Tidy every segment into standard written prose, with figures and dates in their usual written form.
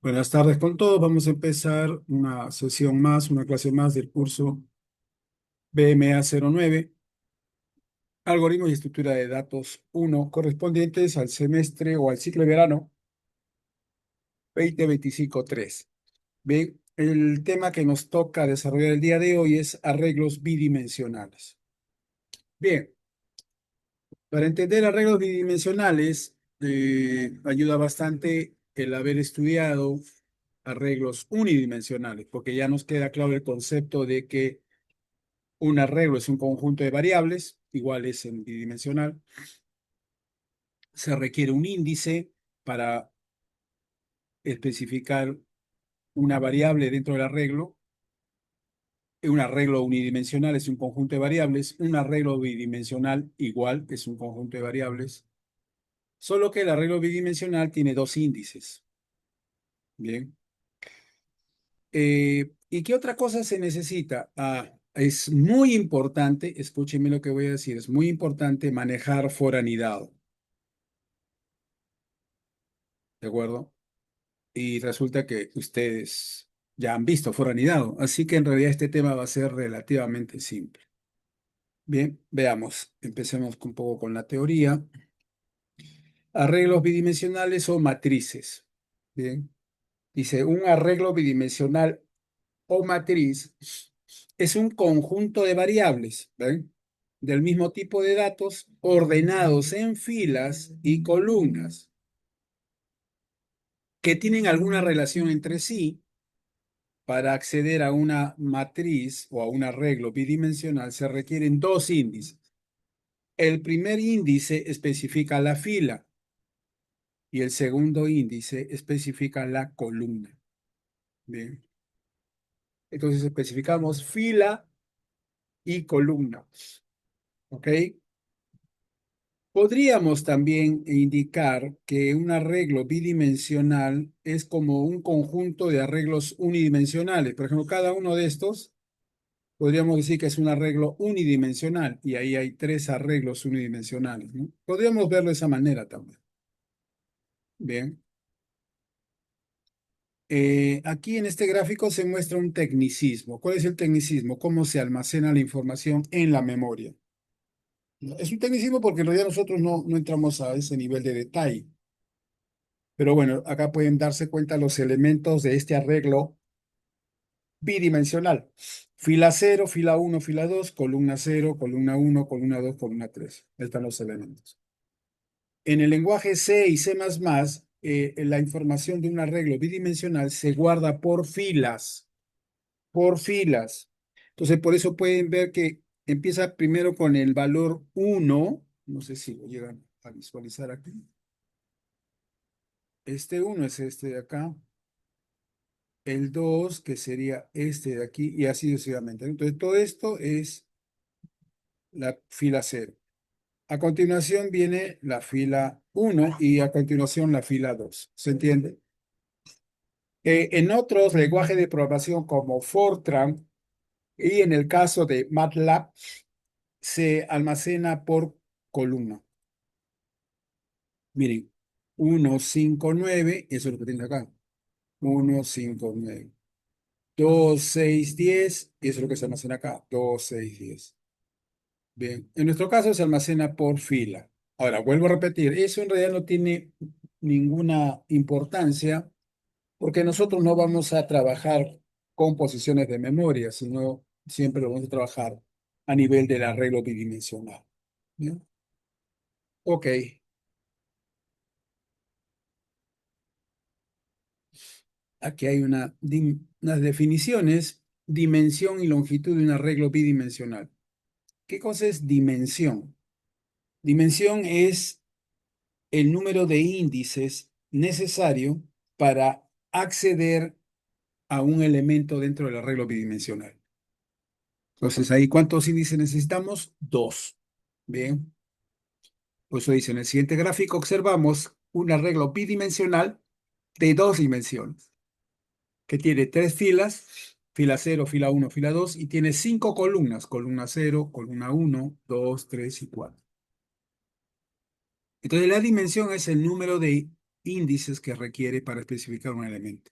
Buenas tardes con todos. Vamos a empezar una sesión más, una clase más del curso BMA 09, Algoritmos y Estructura de Datos 1, correspondientes al semestre o al ciclo de verano 2025-3. Bien, el tema que nos toca desarrollar el día de hoy es arreglos bidimensionales. Bien, para entender arreglos bidimensionales, ayuda bastante el haber estudiado arreglos unidimensionales, porque ya nos queda claro el concepto de que un arreglo es un conjunto de variables, iguales en bidimensional. Se requiere un índice para especificar una variable dentro del arreglo. Un arreglo unidimensional es un conjunto de variables. Un arreglo bidimensional igual es un conjunto de variables. Solo que el arreglo bidimensional tiene dos índices. Bien. ¿Y qué otra cosa se necesita? Es muy importante, escúchenme lo que voy a decir, es muy importante manejar foranidad. ¿De acuerdo? Y resulta que ustedes ya han visto foranidad, así que en realidad este tema va a ser relativamente simple. Bien, veamos. Empecemos un poco con la teoría. Arreglos bidimensionales o matrices. Bien, dice, un arreglo bidimensional o matriz es un conjunto de variables, ¿ven? Del mismo tipo de datos ordenados en filas y columnas que tienen alguna relación entre sí. Para acceder a una matriz o a un arreglo bidimensional se requieren dos índices. El primer índice especifica la fila y el segundo índice especifica la columna. Bien. Entonces especificamos fila y columna. ¿Ok? Podríamos también indicar que un arreglo bidimensional es como un conjunto de arreglos unidimensionales. Por ejemplo, cada uno de estos podríamos decir que es un arreglo unidimensional y ahí hay tres arreglos unidimensionales, ¿no? Podríamos verlo de esa manera también. Bien. Aquí en este gráfico se muestra un tecnicismo. ¿Cuál es el tecnicismo? ¿Cómo se almacena la información en la memoria? Es un tecnicismo porque en realidad nosotros no entramos a ese nivel de detalle. Pero bueno, acá pueden darse cuenta los elementos de este arreglo bidimensional. Fila cero, fila uno, fila 2, columna cero, columna uno, columna 2, columna 3. Están los elementos. En el lenguaje C y C++, la información de un arreglo bidimensional se guarda por filas, por filas. Entonces, por eso pueden ver que empieza primero con el valor uno. No sé si lo llegan a visualizar aquí. Este uno es este de acá, el 2 que sería este de aquí, y así sucesivamente. Entonces, todo esto es la fila cero. A continuación viene la fila uno y a continuación la fila 2. ¿Se entiende? En otros lenguajes de programación como Fortran y en el caso de MATLAB, se almacena por columna. Miren, 159, eso es lo que tiene acá. 159. 2, 6, 10, eso es lo que se almacena acá. 2, 6, 10. Bien, en nuestro caso se almacena por fila. Ahora, vuelvo a repetir, eso en realidad no tiene ninguna importancia porque nosotros no vamos a trabajar con posiciones de memoria, sino siempre lo vamos a trabajar a nivel del arreglo bidimensional. ¿Bien? Ok, aquí hay unas definiciones, dimensión y longitud de un arreglo bidimensional. ¿Qué cosa es dimensión? Dimensión es el número de índices necesario para acceder a un elemento dentro del arreglo bidimensional. Entonces, ahí, ¿cuántos índices necesitamos? Dos. Bien. Pues eso dice, en el siguiente gráfico observamos un arreglo bidimensional de dos dimensiones, que tiene tres filas, fila cero, fila uno, fila 2 y tiene cinco columnas, columna cero, columna uno, 2, 3 y 4. Entonces, la dimensión es el número de índices que requiere para especificar un elemento.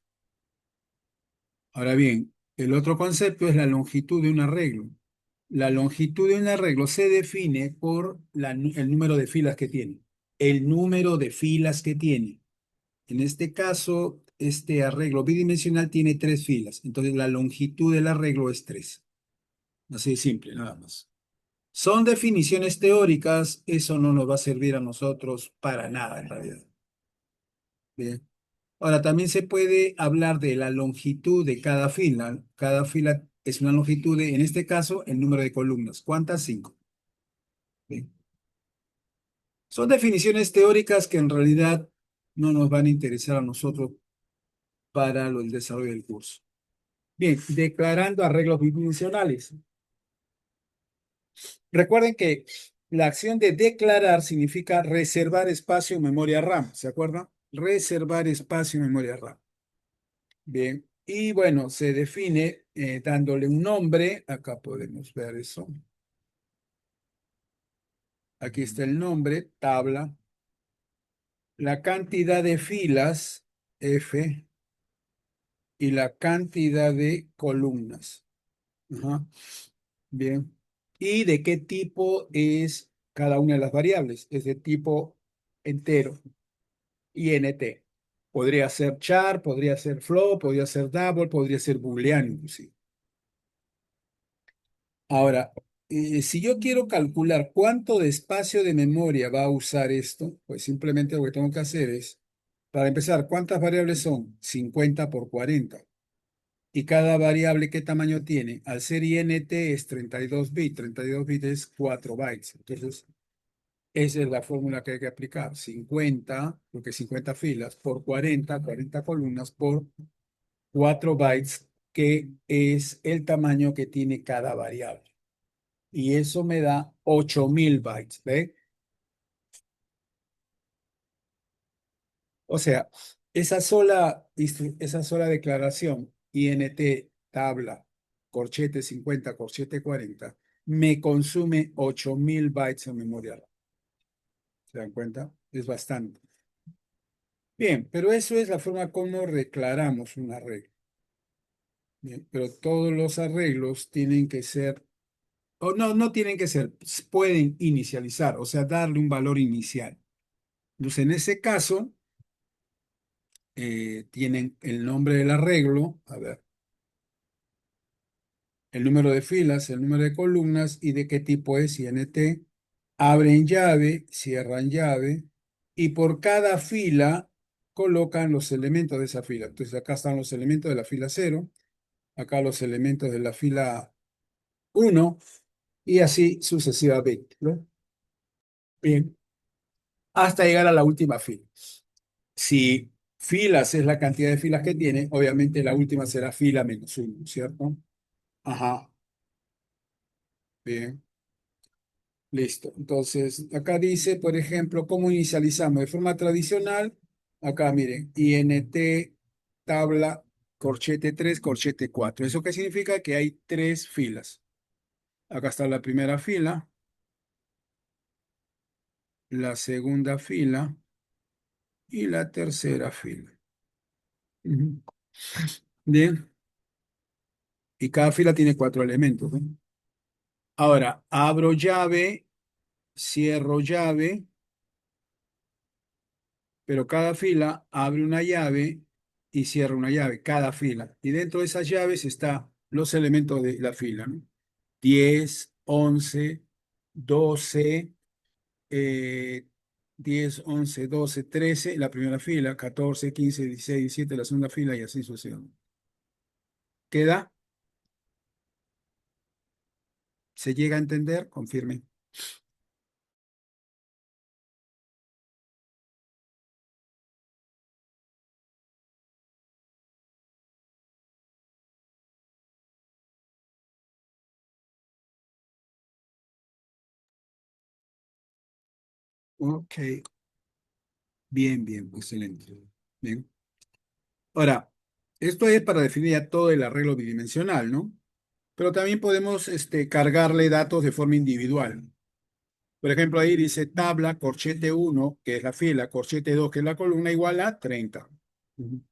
Ahora bien, el otro concepto es la longitud de un arreglo. La longitud de un arreglo se define por el número de filas que tiene. El número de filas que tiene. En este caso, este arreglo bidimensional tiene 3 filas. Entonces, la longitud del arreglo es 3. Así de simple, nada más. Son definiciones teóricas. Eso no nos va a servir a nosotros para nada, en realidad. Bien. Ahora, también se puede hablar de la longitud de cada fila. Cada fila es una longitud de, en este caso, el número de columnas. ¿Cuántas? 5. Bien. Son definiciones teóricas que en realidad no nos van a interesar a nosotros para el desarrollo del curso. Bien, declarando arreglos bidimensionales. Recuerden que la acción de declarar significa reservar espacio en memoria RAM. ¿Se acuerdan? Reservar espacio en memoria RAM. Bien, y bueno, se define dándole un nombre. Acá podemos ver eso. Aquí está el nombre, tabla. La cantidad de filas, F, y la cantidad de columnas. Ajá. Bien. ¿Y de qué tipo es cada una de las variables? Es de tipo entero, int. Podría ser char, podría ser float, podría ser double, podría ser booleano inclusive. Ahora, si yo quiero calcular cuánto de espacio de memoria va a usar esto, pues simplemente lo que tengo que hacer es, para empezar, ¿cuántas variables son? 50 por 40. Y cada variable, ¿qué tamaño tiene? Al ser int es 32 bits. 32 bits es 4 bytes. Entonces, esa es la fórmula que hay que aplicar. 50, porque 50 filas, por 40, 40 columnas, por 4 bytes, que es el tamaño que tiene cada variable. Y eso me da 8000 bytes. ¿Ve? O sea, esa sola declaración, int tabla, corchete 50, corchete 40, me consume 8000 bytes en memoria RAM. ¿Se dan cuenta? Es bastante. Bien, pero eso es la forma como declaramos un arreglo. Bien, pero todos los arreglos tienen que ser, o no, no tienen que ser, pueden inicializar, o sea, darle un valor inicial. Entonces, en ese caso, tienen el nombre del arreglo, a ver, el número de filas, el número de columnas y de qué tipo es int, abren llave, cierran llave, y por cada fila colocan los elementos de esa fila. Entonces, acá están los elementos de la fila 0, acá los elementos de la fila 1 y así sucesivamente, ¿no? Bien, hasta llegar a la última fila. Si filas es la cantidad de filas que tiene, obviamente la última será fila menos 1, ¿cierto? Ajá, bien, listo. Entonces, acá dice, por ejemplo, cómo inicializamos de forma tradicional. Acá miren, int tabla corchete 3 corchete 4. ¿Eso qué significa? Que hay 3 filas. Acá está la primera fila, la segunda fila y la tercera fila. Ujú. Bien, y cada fila tiene 4 elementos, ¿no? Ahora, abro llave, cierro llave, pero cada fila abre una llave y cierra una llave, cada fila. Y dentro de esas llaves están los elementos de la fila, ¿no? 10, 11, 12, eh, 10, 11, 12, 13, la primera fila, 14, 15, 16, 17, la segunda fila y así sucesivamente. ¿Queda? ¿Se llega a entender? Confirme. Ok, bien, bien, excelente. Bien. Ahora, esto es para definir ya todo el arreglo bidimensional, ¿no? Pero también podemos cargarle datos de forma individual. Por ejemplo, ahí dice tabla, corchete 1, que es la fila, corchete 2, que es la columna, igual a 30. Ujú.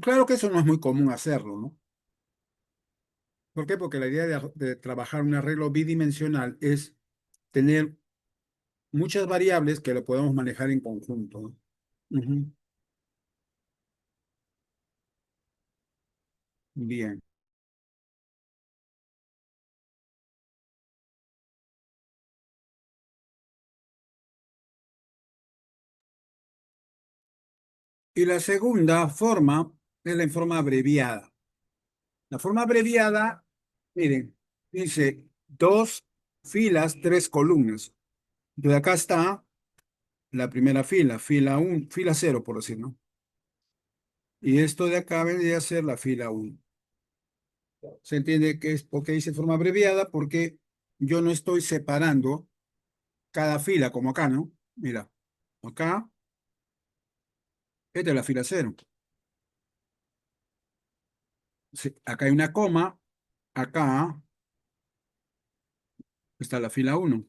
Claro que eso no es muy común hacerlo, ¿no? ¿Por qué? Porque la idea de trabajar un arreglo bidimensional es tener muchas variables que lo podemos manejar en conjunto, ¿no? Ujú. Bien. Y la segunda forma es la forma abreviada. La forma abreviada, miren, dice dos filas, tres columnas. Entonces acá está la primera fila, fila 1, fila cero por decir, ¿no? Y esto de acá vendría a ser la fila uno. Se entiende que es porque dice forma abreviada, porque yo no estoy separando cada fila como acá, ¿no? Mira, acá, esta es la fila cero. Acá hay una coma, acá está la fila uno.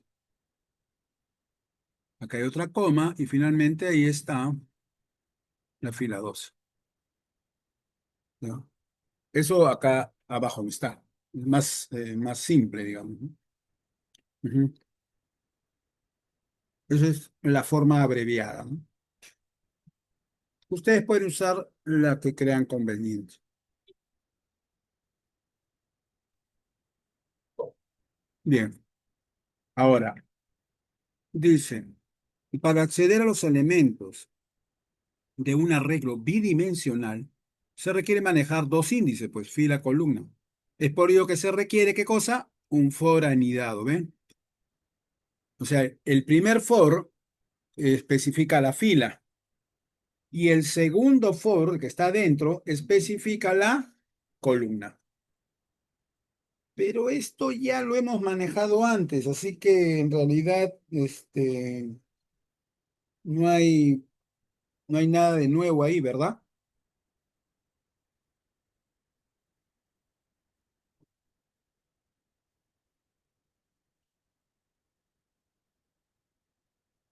Acá hay otra coma y finalmente ahí está la fila 2. ¿No? Eso acá abajo no está. Es más simple, digamos, ¿no? Ujú. Esa es la forma abreviada, ¿no? Ustedes pueden usar la que crean conveniente. Bien, ahora dice, para acceder a los elementos de un arreglo bidimensional, se requiere manejar dos índices, pues fila, columna. Es por ello que se requiere, ¿qué cosa? Un for anidado, ¿ven? O sea, el primer for especifica la fila y el segundo for, que está dentro, especifica la columna. Pero esto ya lo hemos manejado antes, así que en realidad no hay, no hay nada de nuevo ahí, ¿verdad?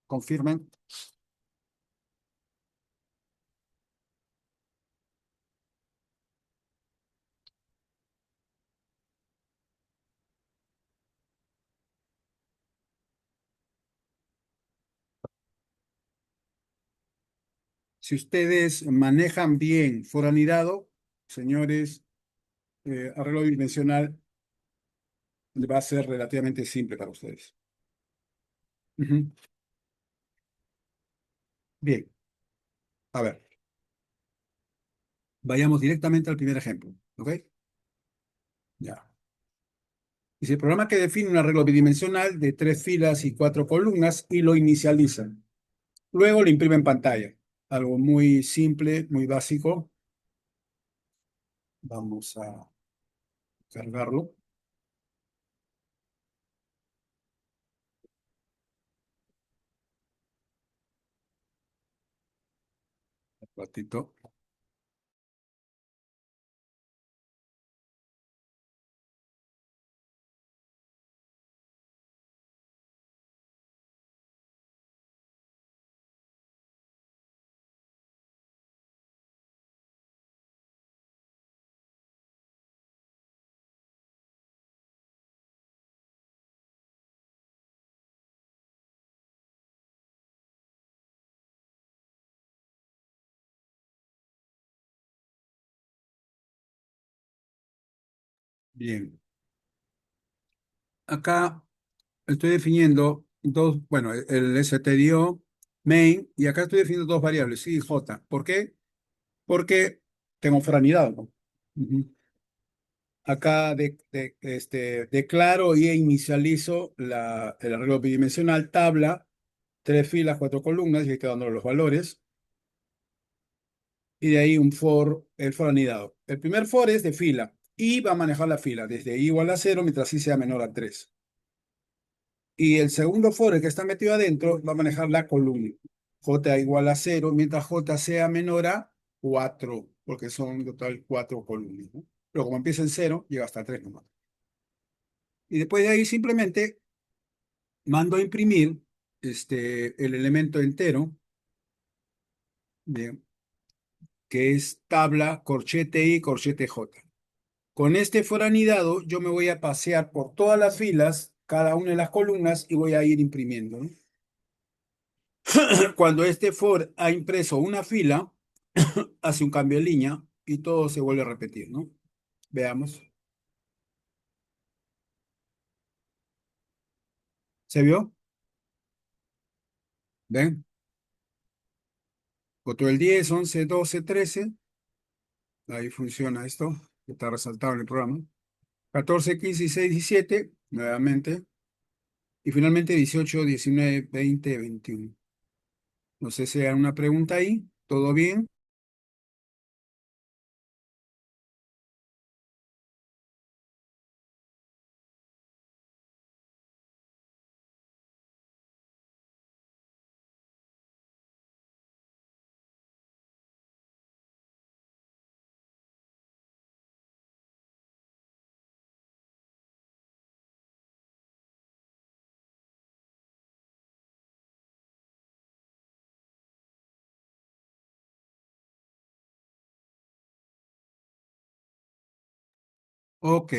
Confirmen. Si ustedes manejan bien for anidado, señores, arreglo bidimensional va a ser relativamente simple para ustedes. Ujú. Bien, a ver, vayamos directamente al primer ejemplo, ¿ok? Ya. Dice, el programa que define un arreglo bidimensional de tres filas y cuatro columnas y lo inicializa. Luego lo imprime en pantalla. Algo muy simple, muy básico. Vamos a cargarlo un ratito. Bien. Acá estoy definiendo dos, bueno, el stdio main, y acá estoy definiendo dos variables, i y j. ¿Por qué? Porque tengo franidad, ¿no? Ujú. Acá declaro y inicializo el arreglo bidimensional, tabla, tres filas, cuatro columnas, y ahí estoy dando los valores, y de ahí el for anidado. El primer for es de fila, y va a manejar la fila, desde i igual a cero, mientras i sea menor a 3. Y el segundo for, el que está metido adentro, va a manejar la columna. J igual a cero, mientras J sea menor a 4, porque son en total cuatro columnas, ¿no? Pero como empieza en cero, llega hasta 3 nomás. Y después de ahí simplemente mando a imprimir el elemento entero. Bien. que es tabla corchete I, corchete J. Con este for anidado, yo me voy a pasear por todas las filas, cada una de las columnas, y voy a ir imprimiendo, ¿no? Cuando este for ha impreso una fila, hace un cambio de línea y todo se vuelve a repetir, ¿no? Veamos. ¿Se vio? ¿Ven? Botó el 10, 11, 12, 13. Ahí funciona esto, que está resaltado en el programa. 14, 15, 16, 17, nuevamente. Y finalmente 18, 19, 20, 21. No sé si hay una pregunta ahí. ¿Todo bien? Ok,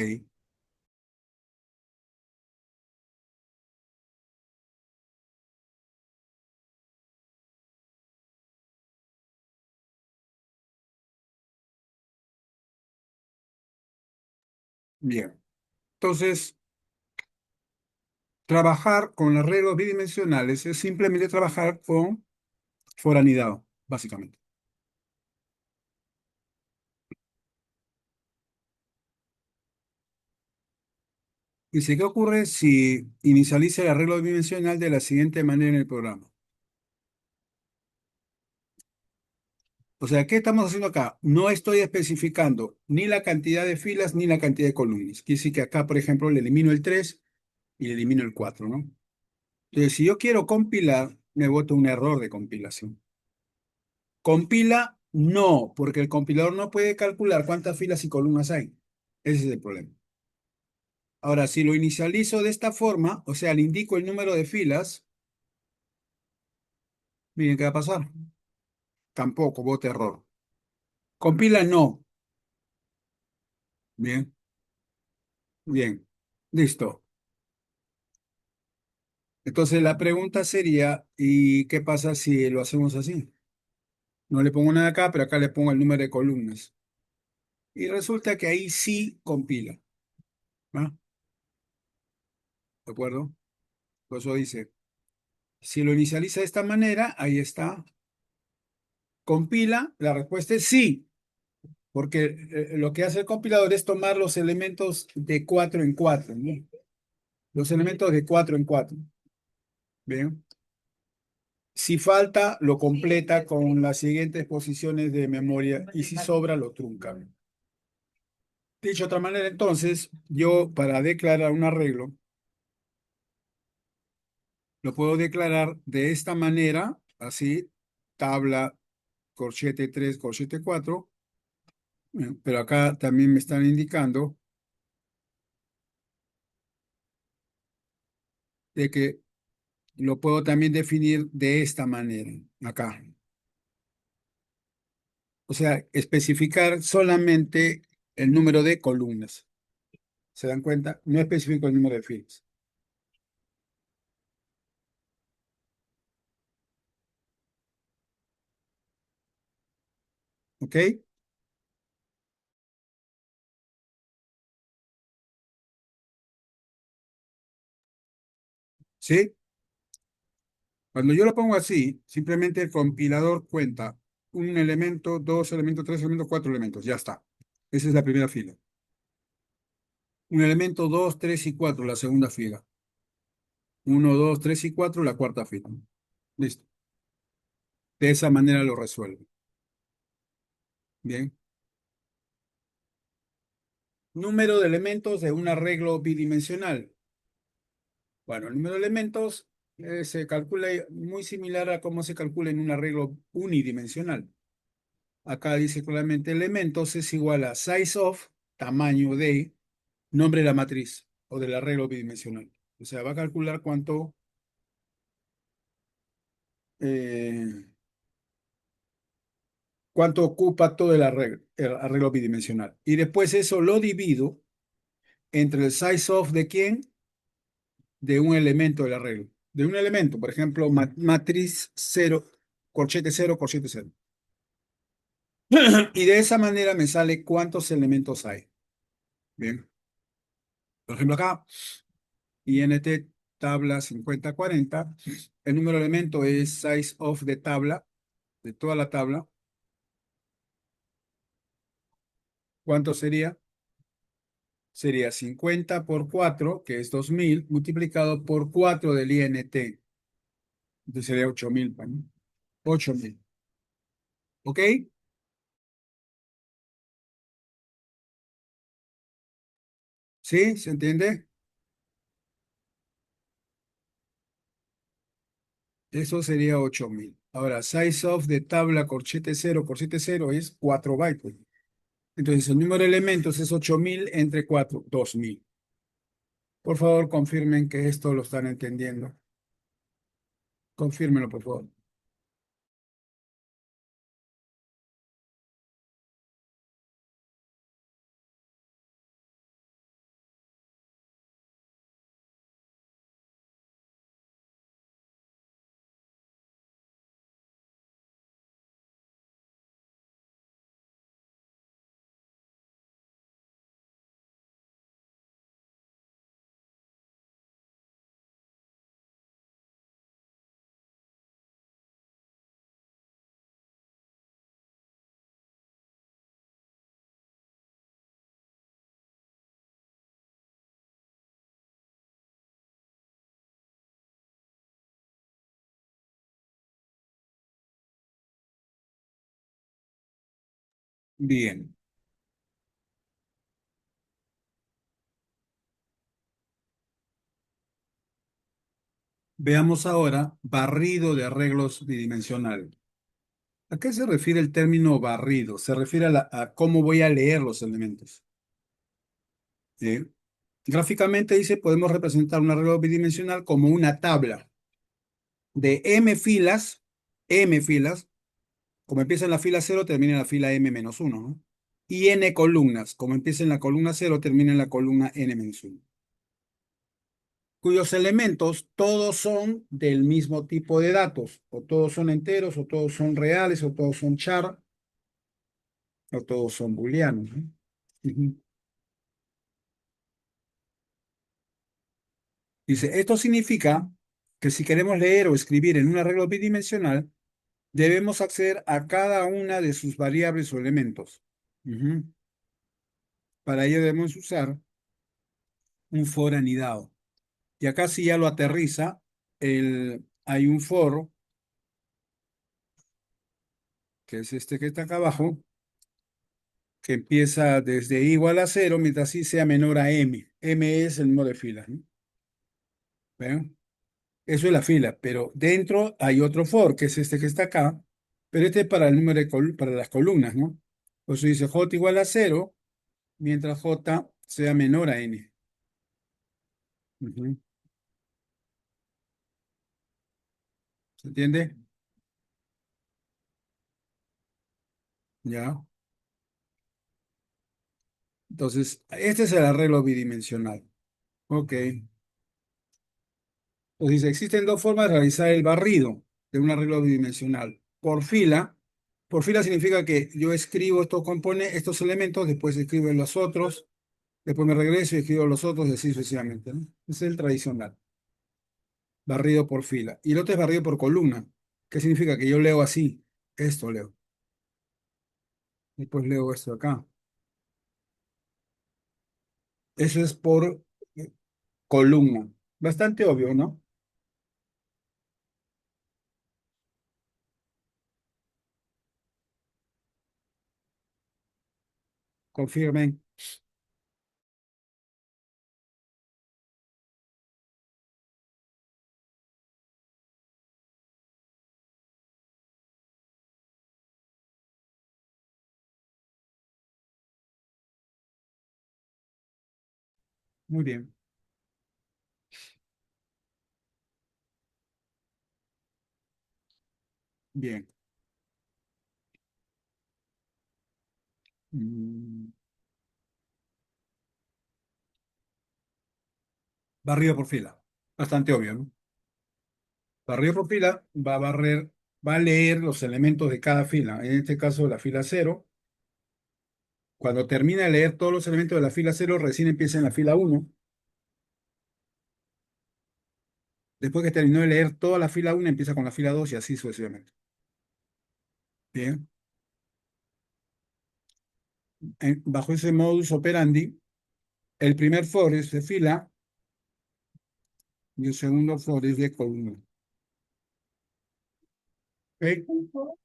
bien. Entonces, trabajar con arreglos bidimensionales es simplemente trabajar con foranidad, básicamente. Dice, ¿qué ocurre si inicializa el arreglo bidimensional de la siguiente manera en el programa? O sea, ¿qué estamos haciendo acá? No estoy especificando ni la cantidad de filas ni la cantidad de columnas. Quiere decir que acá, por ejemplo, le elimino el 3 y le elimino el 4, ¿no? Entonces, si yo quiero compilar, me boto un error de compilación. Compila, no, porque el compilador no puede calcular cuántas filas y columnas hay. Ese es el problema. Ahora, si lo inicializo de esta forma, o sea, le indico el número de filas, miren qué va a pasar. Tampoco, bote error. Compila, no. Bien, bien. Listo. Entonces la pregunta sería, ¿y qué pasa si lo hacemos así? No le pongo nada acá, pero acá le pongo el número de columnas. Y resulta que ahí sí compila. ¿Va? ¿De acuerdo? Por eso dice, si lo inicializa de esta manera, ahí está. Compila, la respuesta es sí, porque lo que hace el compilador es tomar los elementos de 4 en 4, ¿no? Los elementos de 4 en 4. Bien. Si falta, lo completa con las siguientes posiciones de memoria y si sobra, lo trunca. Dicho de otra manera, entonces, yo para declarar un arreglo, lo puedo declarar de esta manera, así, tabla corchete 3, corchete 4, pero acá también me están indicando de que lo puedo también definir de esta manera, acá. O sea, especificar solamente el número de columnas. ¿Se dan cuenta? No especifico el número de filas. ¿Ok? ¿Sí? Cuando yo lo pongo así, simplemente el compilador cuenta un elemento, dos elementos, tres elementos, cuatro elementos. Ya está. Esa es la primera fila. Un elemento, dos, tres y cuatro, la segunda fila. Uno, dos, tres y cuatro, la cuarta fila. Listo. De esa manera lo resuelvo. Bien. Número de elementos de un arreglo bidimensional. Bueno, el número de elementos se calcula muy similar a cómo se calcula en un arreglo unidimensional. Acá dice claramente elementos es igual a size of, tamaño de, nombre de la matriz o del arreglo bidimensional. O sea, va a calcular eh, cuánto ocupa todo el arreglo bidimensional. Y después eso lo divido entre el size of de quién, de un elemento del arreglo. De un elemento, por ejemplo, matriz cero, corchete cero, corchete cero. Y de esa manera me sale cuántos elementos hay. Bien. Por ejemplo, acá, INT tabla 5040. El número de elemento es size of de tabla, de toda la tabla. ¿Cuánto sería? Sería 50 por 4, que es 2000, multiplicado por 4 del INT. Entonces sería 8000, ¿no? 8000. ¿Ok? ¿Sí? ¿Se entiende? Eso sería 8000. Ahora, size of de tabla corchete cero es 4 bytes. Entonces, el número de elementos es 8000 entre 4, 2000. Por favor, confirmen que esto lo están entendiendo. Confírmenlo, por favor. Bien. Veamos ahora barrido de arreglos bidimensionales. ¿A qué se refiere el término barrido? Se refiere a cómo voy a leer los elementos. ¿Sí? Gráficamente dice, podemos representar un arreglo bidimensional como una tabla de m filas, como empieza en la fila cero termina en la fila m-1, ¿no? Y n columnas, como empieza en la columna cero termina en la columna n-1, cuyos elementos todos son del mismo tipo de datos, o todos son enteros, o todos son reales, o todos son char, o todos son booleanos, ¿no? Ujú. Dice, esto significa que si queremos leer o escribir en un arreglo bidimensional, debemos acceder a cada una de sus variables o elementos. Ujú. Para ello debemos usar un for anidado. Y acá sí ya lo aterriza, hay un for, que es este que está acá abajo, que empieza desde igual a cero, mientras sí sea menor a m. M es el número de filas, ¿no? ¿Ven? Eso es la fila, pero dentro hay otro for, que es este que está acá, pero este es para el número de para las columnas, ¿no? Por eso dice j igual a cero, mientras j sea menor a n. Ujú. ¿Se entiende? Ya. Entonces, este es el arreglo bidimensional. Ok. Pues dice, existen dos formas de realizar el barrido de un arreglo bidimensional. Por fila significa que yo escribo estos elementos, después escribo los otros, después me regreso y escribo los otros, y así sucesivamente, ¿no? Es el tradicional, barrido por fila. Y el otro es barrido por columna, que significa que yo leo así, esto leo, después leo esto acá. Eso es por columna. Bastante obvio, ¿no? Confirmen. Muy bien, bien. Mm, Barrido por fila. Bastante obvio, ¿no? Barrido por fila va a barrer, va a leer los elementos de cada fila. En este caso, la fila cero. Cuando termina de leer todos los elementos de la fila cero, recién empieza en la fila uno. Después que terminó de leer toda la fila uno, empieza con la fila 2 y así sucesivamente. Bien. Bajo ese modus operandi, el primer for es de fila y el segundo for es de columna. ¿Ok?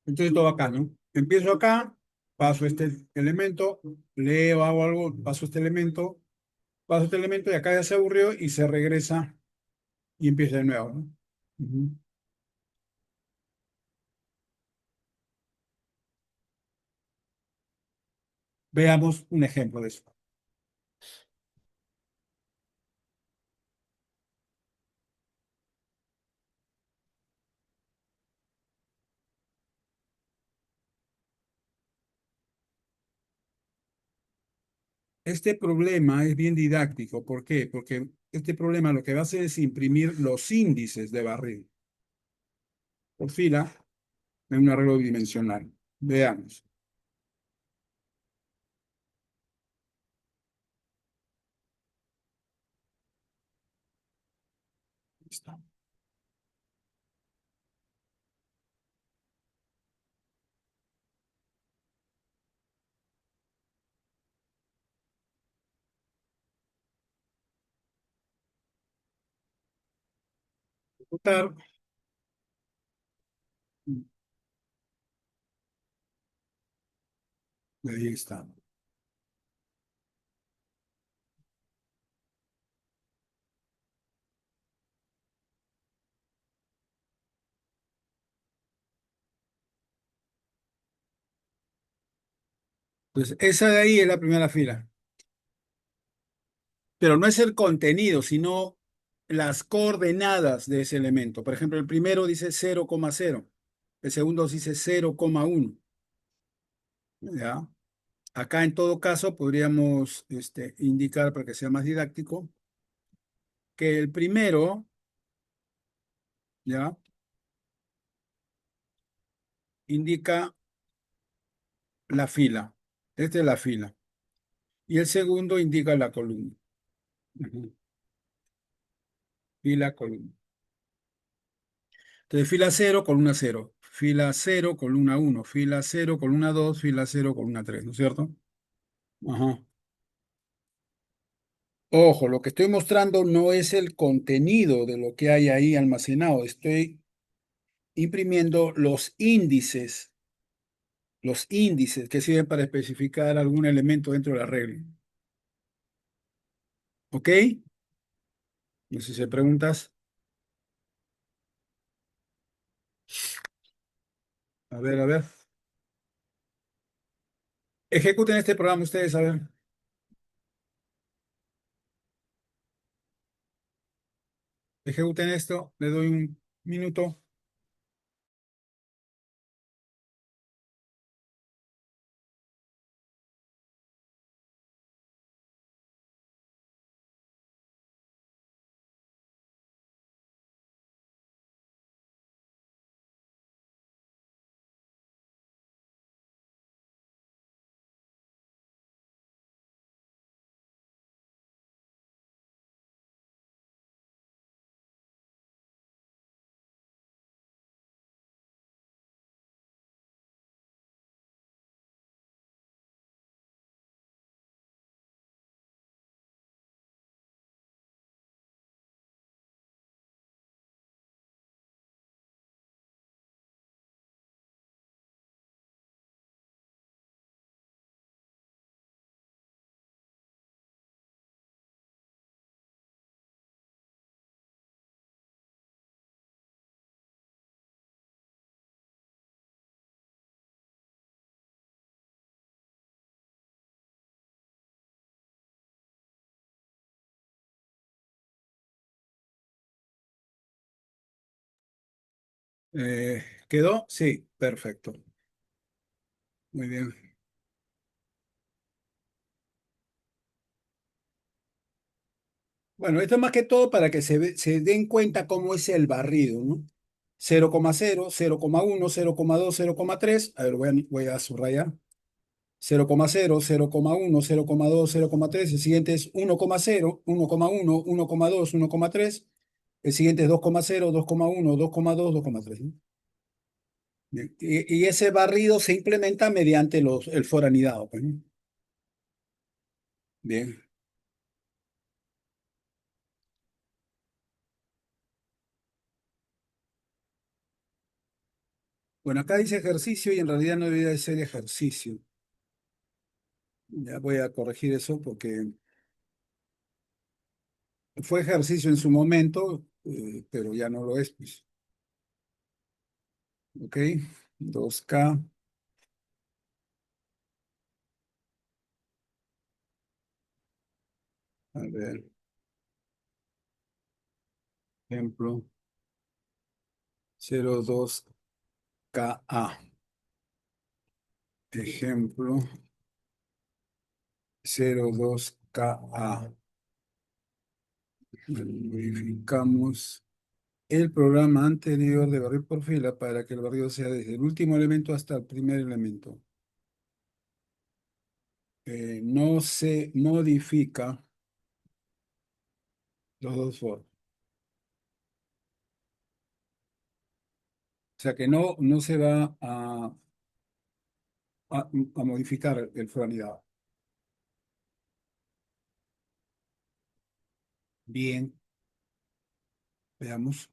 Entonces todo acá, ¿no? Empiezo acá, paso este elemento, leo, hago algo, paso este elemento y acá ya se aburrió y se regresa y empieza de nuevo, ¿no? Ujú. Veamos un ejemplo de eso. Este problema es bien didáctico. ¿Por qué? Porque este problema lo que va a hacer es imprimir los índices de barril por fila en un arreglo bidimensional. Veamos. Está. Ejecutar. Ahí está. Pues esa de ahí es la primera fila. Pero no es el contenido, sino las coordenadas de ese elemento. Por ejemplo, el primero dice 0,0, el segundo dice 0,1. ¿Ya? Acá en todo caso podríamos indicar, para que sea más didáctico, que el primero, ¿ya? Indica la fila. Esta es la fila. Y el segundo indica la columna. Ujú. Fila, columna. Entonces, fila cero, columna cero. Fila cero, columna uno. Fila cero, columna 2. Fila cero, columna 3. ¿No es cierto? Ajá. Ojo, lo que estoy mostrando no es el contenido de lo que hay ahí almacenado. Estoy imprimiendo los índices que sirven para especificar algún elemento dentro de la regla. ¿Ok? No sé si hay preguntas. A ver, a ver. Ejecuten este programa ustedes, a ver. Ejecuten esto. Le doy un minuto. ¿Quedó? Sí, perfecto. Muy bien. Bueno, esto es más que todo para que se den cuenta cómo es el barrido, ¿no? 0,0, 0,1, 0,2, 0,3. A ver, voy a subrayar. 0,0, 0,1, 0,2, 0,3. El siguiente es 1,0, 1,1, 1,2, 1,3. El siguiente es 2,0, 2,1, 2,2, 2,3. ¿No? Bien. Y ese barrido se implementa mediante el foranidado, pues, ¿no? Bien. Bueno, acá dice ejercicio y en realidad no debería de ser ejercicio. Ya voy a corregir eso porque fue ejercicio en su momento, pero ya no lo es, pues. Ok, 2K, a ver, ejemplo, 02KA. Ejemplo, 02KA. Verificamos el programa anterior de barrir por fila para que el barrido sea desde el último elemento hasta el primer elemento. No se modifica los dos for. O sea que no se va a modificar el foranidado. Bien, veamos.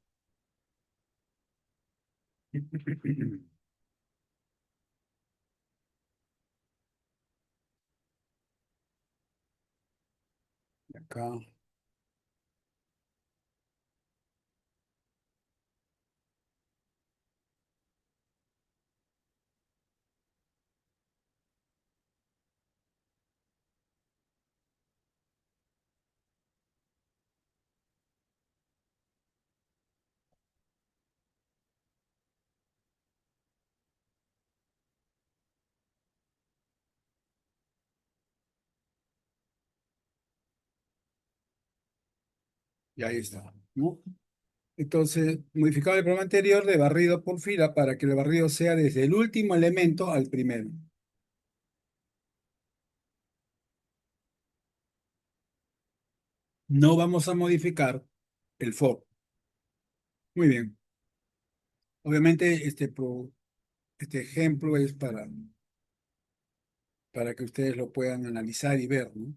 Acá, y ahí está, ¿no? Entonces, modificaba el programa anterior de barrido por fila para que el barrido sea desde el último elemento al primero. No vamos a modificar el for. Muy bien. Obviamente, este ejemplo es para que ustedes lo puedan analizar y ver, ¿no?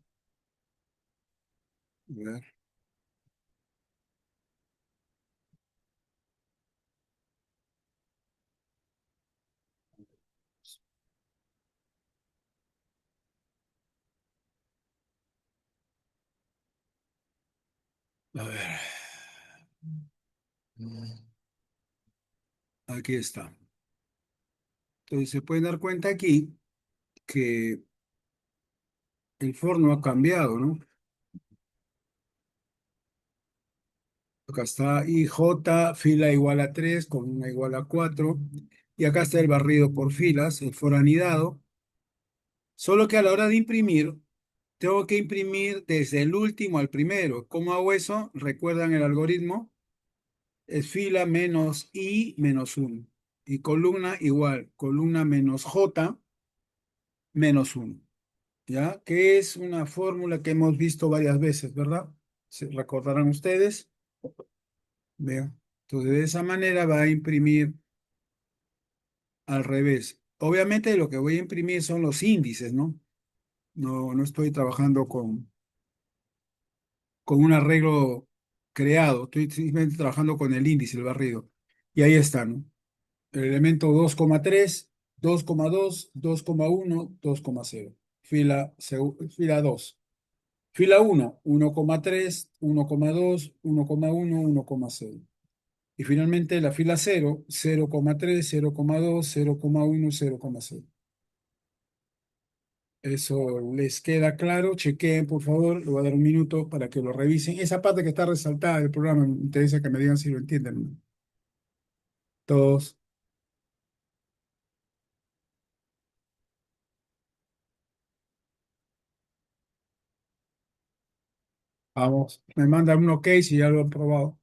A ver, a ver. Aquí está. Entonces, se pueden dar cuenta aquí que el for no ha cambiado, ¿no? Acá está IJ, fila igual a 3 con una igual a 4. Y acá está el barrido por filas, el for anidado. Solo que a la hora de imprimir, tengo que imprimir desde el último al primero. ¿Cómo hago eso? ¿Recuerdan el algoritmo? Es fila menos I menos 1. Y columna igual, columna menos J menos 1. ¿Ya? Que es una fórmula que hemos visto varias veces, ¿verdad? ¿Se recordarán ustedes? Veo. Entonces, de esa manera va a imprimir al revés. Obviamente lo que voy a imprimir son los índices, ¿no? No estoy trabajando con un arreglo creado, estoy simplemente trabajando con el índice, el barrido. Y ahí está, ¿no? El elemento 2,3, 2,2, 2,1, 2,0. Fila 2. Fila 1, 1,3, 1,2, 1,1, 1,0. Y finalmente la fila 0, 0,3, 0,2, 0,1, 0,0. Eso les queda claro. Chequeen, por favor. Le voy a dar un minuto para que lo revisen. Esa parte que está resaltada del programa, me interesa que me digan si lo entienden, ¿no? Todos. Vamos, me manda un OK si ya lo han probado.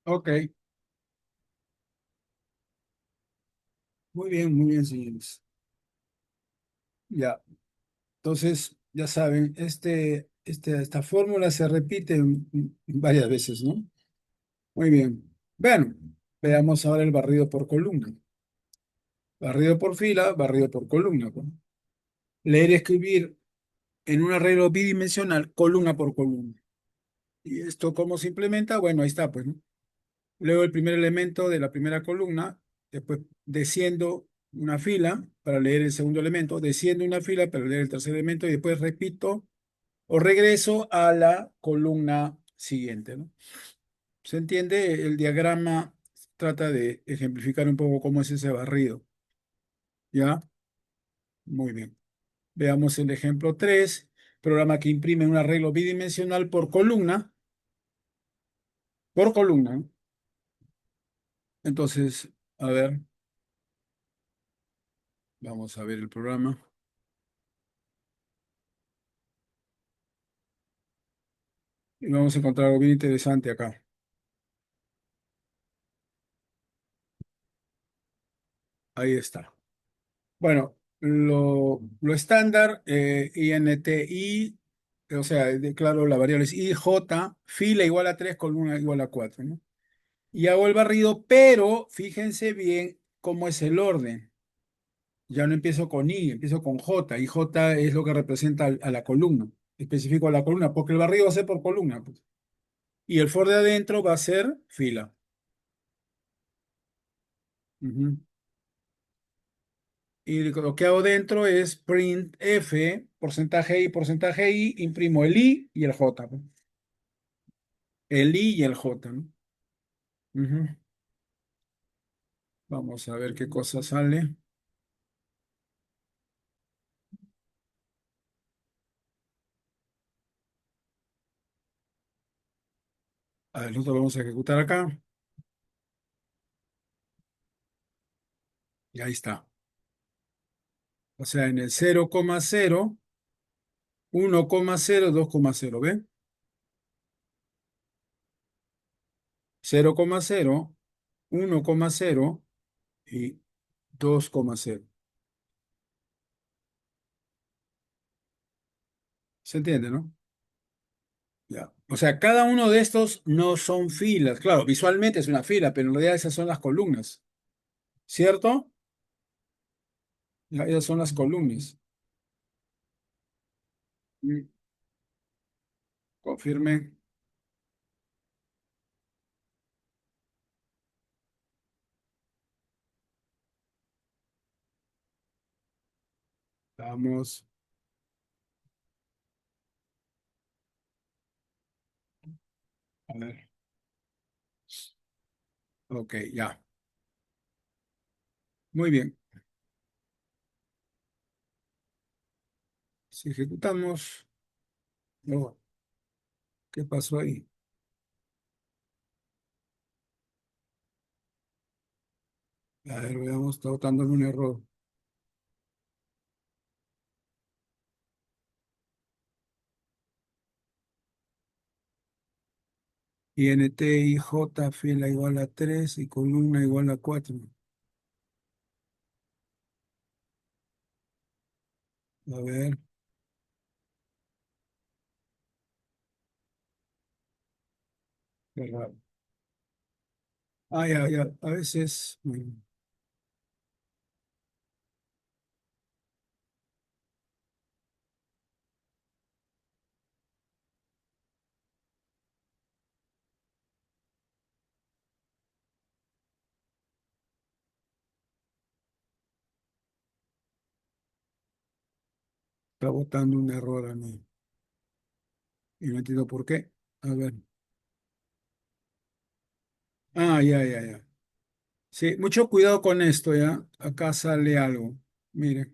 OK, muy bien, señores. Ya, entonces, ya saben, esta fórmula se repite varias veces, ¿no? Muy bien. Bueno, veamos ahora el barrido por columna. Barrido por fila, barrido por columna, pues. Leer y escribir en un arreglo bidimensional, columna por columna. ¿Y esto cómo se implementa? Bueno, ahí está, pues, ¿no? Luego el primer elemento de la primera columna, después desciendo una fila para leer el segundo elemento, desciendo una fila para leer el tercer elemento y después repito o regreso a la columna siguiente, ¿no? ¿Se entiende? El diagrama trata de ejemplificar un poco cómo es ese barrido. ¿Ya? Muy bien. Veamos el ejemplo 3, programa que imprime un arreglo bidimensional por columna, ¿no? Entonces, a ver, vamos a ver el programa y vamos a encontrar algo bien interesante acá. Ahí está. Bueno, lo estándar, INTI, o sea, declaro la variable es IJ, fila igual a 3, columna igual a 4, ¿no? Y hago el barrido, pero fíjense bien cómo es el orden. Ya no empiezo con I, empiezo con J, y J es lo que representa a la columna. Especifico a la columna, porque el barrido va a ser por columna, pues. Y el for de adentro va a ser fila. Ujú. Y lo que hago dentro es print F, porcentaje I, imprimo el I y el J, pues. El I y el J, ¿no? Ujú. Vamos a ver qué cosa sale. A ver, nosotros lo vamos a ejecutar acá. Y ahí está. O sea, en el 0,0, 1,0, 2,0, ¿ve? 0,0, 1,0 y 2,0. ¿Se entiende, no? Ya. O sea, cada uno de estos no son filas. Claro, visualmente es una fila, pero en realidad esas son las columnas. ¿Cierto? Ya, esas son las columnas. Mm, confirme. Vamos. A ver. Ok, ya. Muy bien. Si ejecutamos. Oh, ¿qué pasó ahí? A ver, veamos, está botándome un error. INT, IJ, fila igual a 3 y columna igual a 4. A ver, qué raro. Ah, ya, ya. A veces está botando un error a mí. Y no entiendo por qué. A ver. Ah, ya, ya, ya. Sí, mucho cuidado con esto, ¿ya? Acá sale algo. Mire,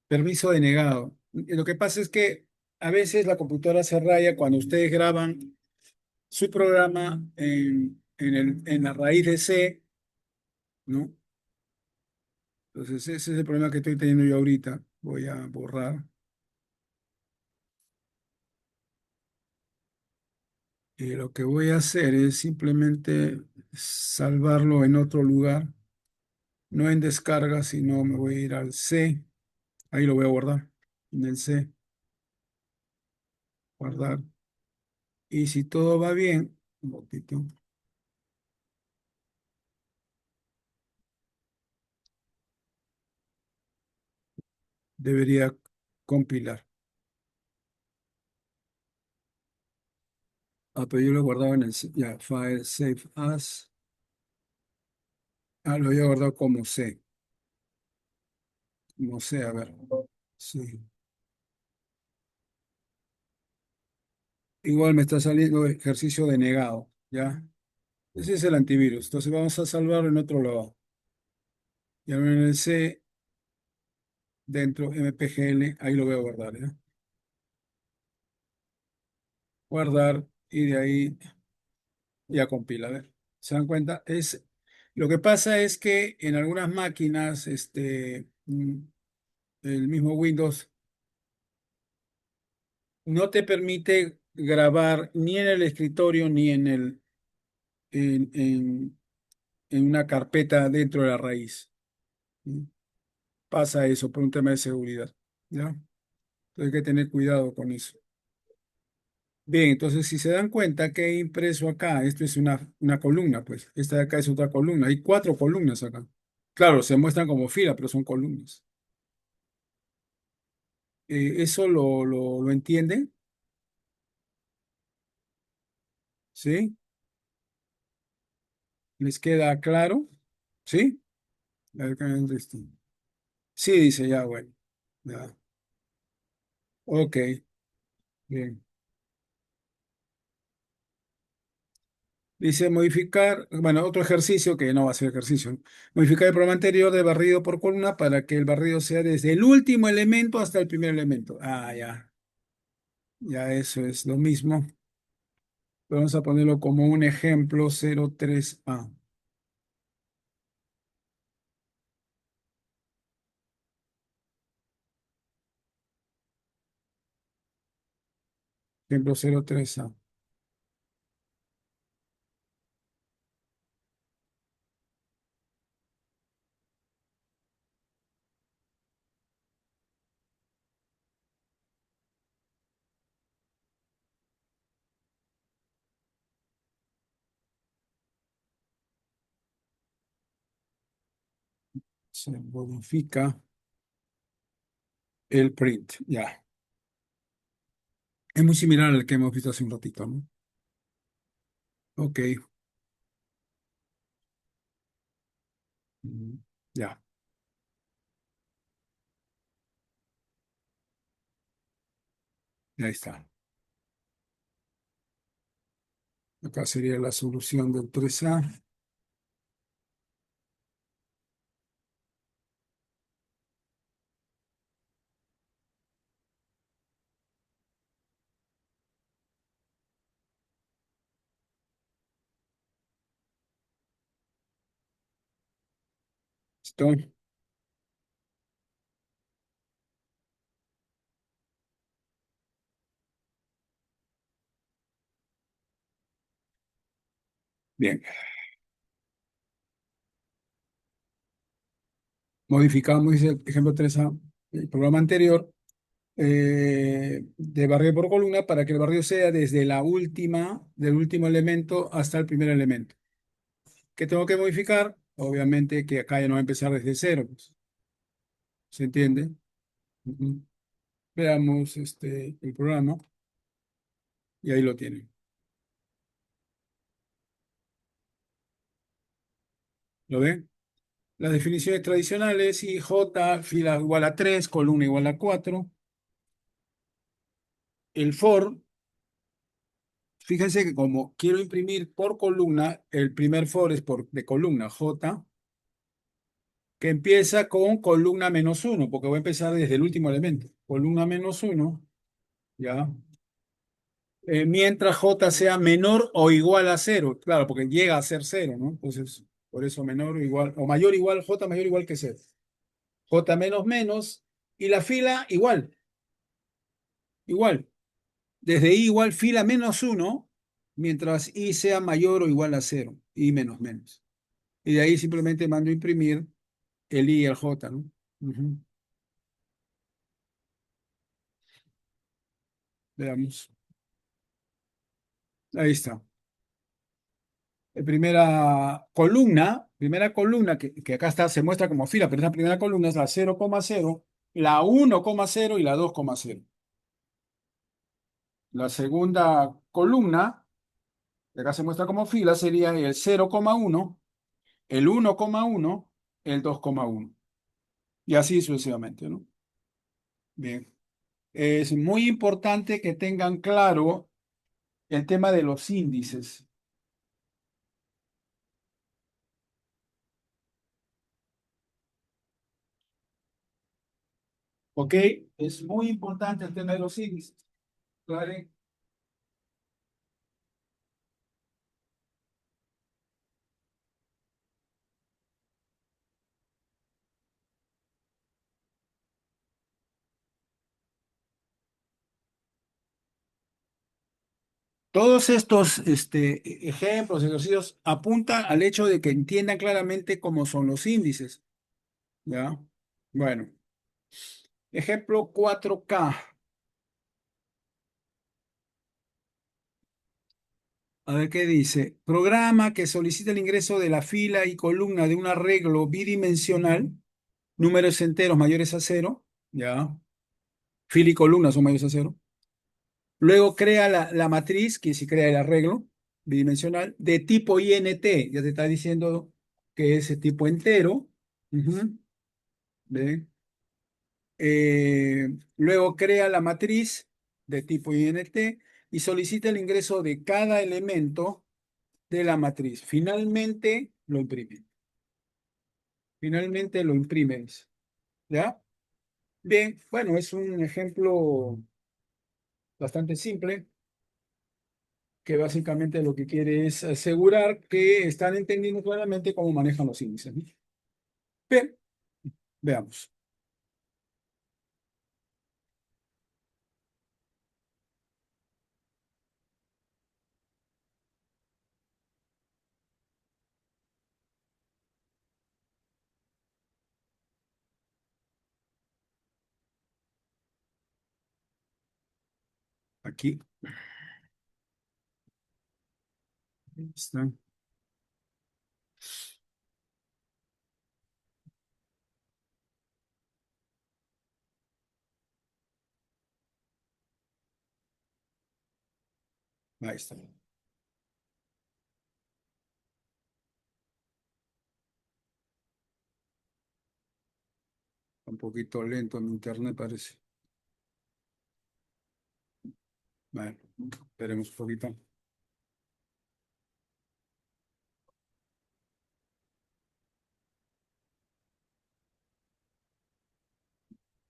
permiso denegado. Lo que pasa es que a veces la computadora se raya cuando ustedes graban su programa en la raíz de C, ¿no? Entonces, ese es el problema que estoy teniendo yo ahorita. Voy a borrar. Y lo que voy a hacer es simplemente salvarlo en otro lugar, no en descarga, sino me voy a ir al C. Ahí lo voy a guardar, en el C, guardar. Y si todo va bien, un poquito, debería compilar. Ah, pero yo lo he guardado en el C. Ya, file, save as. Ah, lo había guardado como C. Como C, a ver. Sí. Igual me está saliendo ejercicio denegado, ¿ya? Ese es el antivirus. Entonces vamos a salvarlo en otro lado. Y ahora en el C, dentro mpgl, ahí lo voy a guardar, ¿ya? Guardar y de ahí ya compila. A ver, ¿se dan cuenta? Lo que pasa es que en algunas máquinas, el mismo Windows no te permite grabar ni en el escritorio ni en, en- en una carpeta dentro de la raíz. ¿Sí? Pasa eso por un tema de seguridad, ¿ya? Entonces hay que tener cuidado con eso. Bien, entonces si se dan cuenta que he impreso acá, esto es una columna, pues esta de acá es otra columna, hay cuatro columnas acá. Claro, se muestran como fila, pero son columnas. ¿Eso lo entienden? ¿Sí? ¿Les queda claro? ¿Sí? A ver, sí, dice ya, bueno. Ya. Ok, bien. Dice modificar, bueno, otro ejercicio que no va a ser ejercicio, ¿no? Modificar el programa anterior de barrido por columna para que el barrido sea desde el último elemento hasta el primer elemento. Ah, ya, ya eso es lo mismo. Vamos a ponerlo como un ejemplo 03A. Ejemplo 03A. Se modifica el print, ya. Es muy similar al que hemos visto hace un ratito, ¿no? Ok, mm, ya, ya está. Acá sería la solución del 3A. ¿Listo? Bien. Modificamos, dice el ejemplo 3A, el programa anterior, de barrido por columna para que el barrido sea desde del último elemento hasta el primer elemento. ¿Qué tengo que modificar? Obviamente que acá ya no va a empezar desde cero, pues. ¿Se entiende? Ujú. Veamos el programa y ahí lo tienen. ¿Lo ven? Las definiciones tradicionales y J, fila igual a 3, columna igual a 4. El for Fíjense que como quiero imprimir por columna, el primer for es de columna J, que empieza con columna menos uno, porque voy a empezar desde el último elemento. Columna menos uno, ¿ya? Mientras J sea menor o igual a cero, claro, porque llega a ser cero, ¿no? Entonces, por eso menor o igual, o mayor igual, J mayor o igual que cero. J menos menos, y la fila igual, igual. Desde I igual fila menos uno, mientras I sea mayor o igual a cero, I menos menos. Y de ahí simplemente mando a imprimir el I y el J, ¿no? Ujú. Veamos. Ahí está. Primera columna que acá está, se muestra como fila, pero esa primera columna es la 0,0, la 1,0 y la 2,0. La segunda columna, que acá se muestra como fila, sería el 0,1, el 1,1, el 2,1. Y así sucesivamente, ¿no? Bien. Es muy importante que tengan claro el tema de los índices, ¿ok? Es muy importante el tema de los índices. ¿Claro? Todos estos ejemplos, ejercicios, apuntan al hecho de que entiendan claramente cómo son los índices, ¿ya? Bueno, ejemplo 4K. A ver qué dice. Programa que solicita el ingreso de la fila y columna de un arreglo bidimensional, números enteros mayores a cero, ¿ya? Fila y columna son mayores a cero. Luego crea la matriz, que si crea el arreglo bidimensional, de tipo INT. Ya te está diciendo que es tipo entero. Ujú. ¿Ve? Luego crea la matriz de tipo INT y solicita el ingreso de cada elemento de la matriz. Finalmente lo imprime. Finalmente lo imprimes. ¿Ya? Bien, bueno, es un ejemplo bastante simple que básicamente lo que quiere es asegurar que están entendiendo claramente cómo manejan los índices, ¿no? Bien, veamos. Aquí está. Ahí está. Un poquito lento en internet parece. Bueno, esperemos un poquito.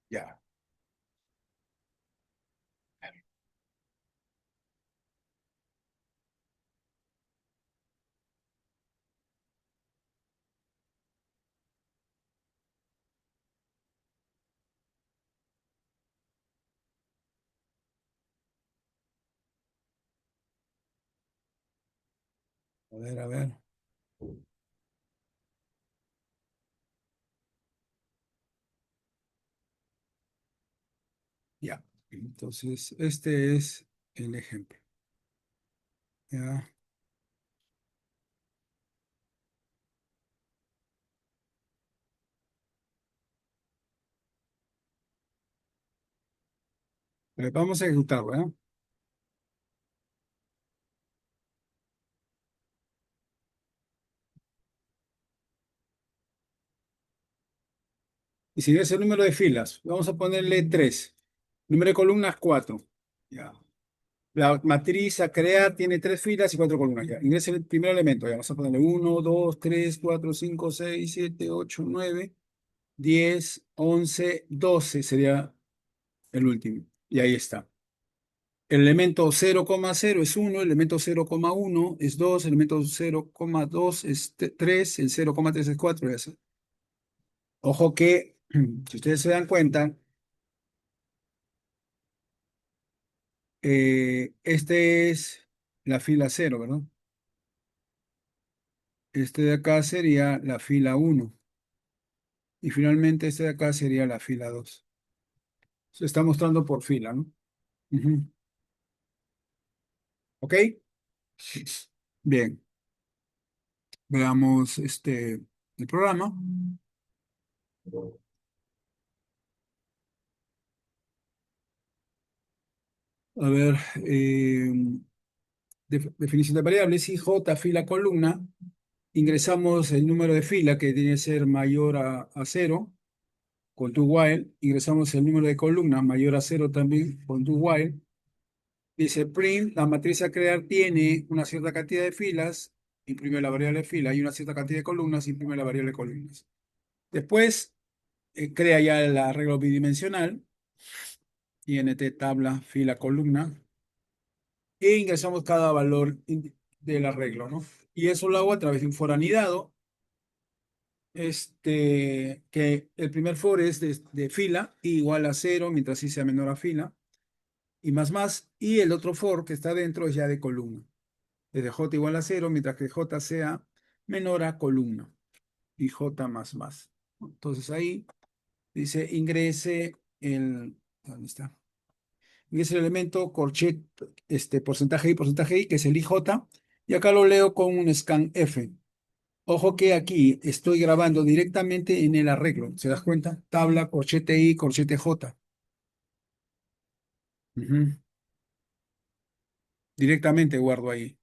Ya. A ver, a ver. Ya. Entonces, este es el ejemplo. Ya. Vamos a ejecutarlo, ¿eh? Y si es el número de filas, vamos a ponerle 3. Número de columnas, 4. Ya. La matriz a crear tiene 3 filas y 4 columnas. Ya. Ingresa el primer elemento. Ya vamos a ponerle 1, 2, 3, 4, 5, 6, 7, 8, 9, 10, 11, 12 sería el último. Y ahí está. El elemento 0,0 es 1, el elemento 0,1 es 2, el elemento 0,2 es 3, el 0,3 es 4 y así. Ojo que, si ustedes se dan cuenta, este es la fila 0, ¿verdad? Este de acá sería la fila 1. Y finalmente este de acá sería la fila 2. Se está mostrando por fila, ¿no? Ujú. ¿Ok? Bien. Veamos el programa. A ver, definición de variables, I, J, fila, columna. Ingresamos el número de fila que tiene que ser mayor a 0 con tu while. Ingresamos el número de columna mayor a 0 también con tu while. Dice print, la matriz a crear tiene una cierta cantidad de filas, imprime la variable fila, y una cierta cantidad de columnas, imprime la variable columnas. Después crea ya el arreglo bidimensional, int tabla, fila, columna, e ingresamos cada valor del arreglo, ¿no? Y eso lo hago a través de un for anidado, que el primer for es de fila, i igual a 0, mientras i sea menor a fila, y más, y el otro for que está dentro es ya de columna. Desde j igual a 0, mientras que j sea menor a columna y j más más. Entonces ahí dice ingrese ¿dónde está? Ingrese el elemento corchet, porcentaje i, que es el ij, y acá lo leo con un scanf. Ojo que aquí estoy grabando directamente en el arreglo. ¿Se das cuenta? Tabla, corchete i, corchete j. Ujú. Directamente guardo ahí.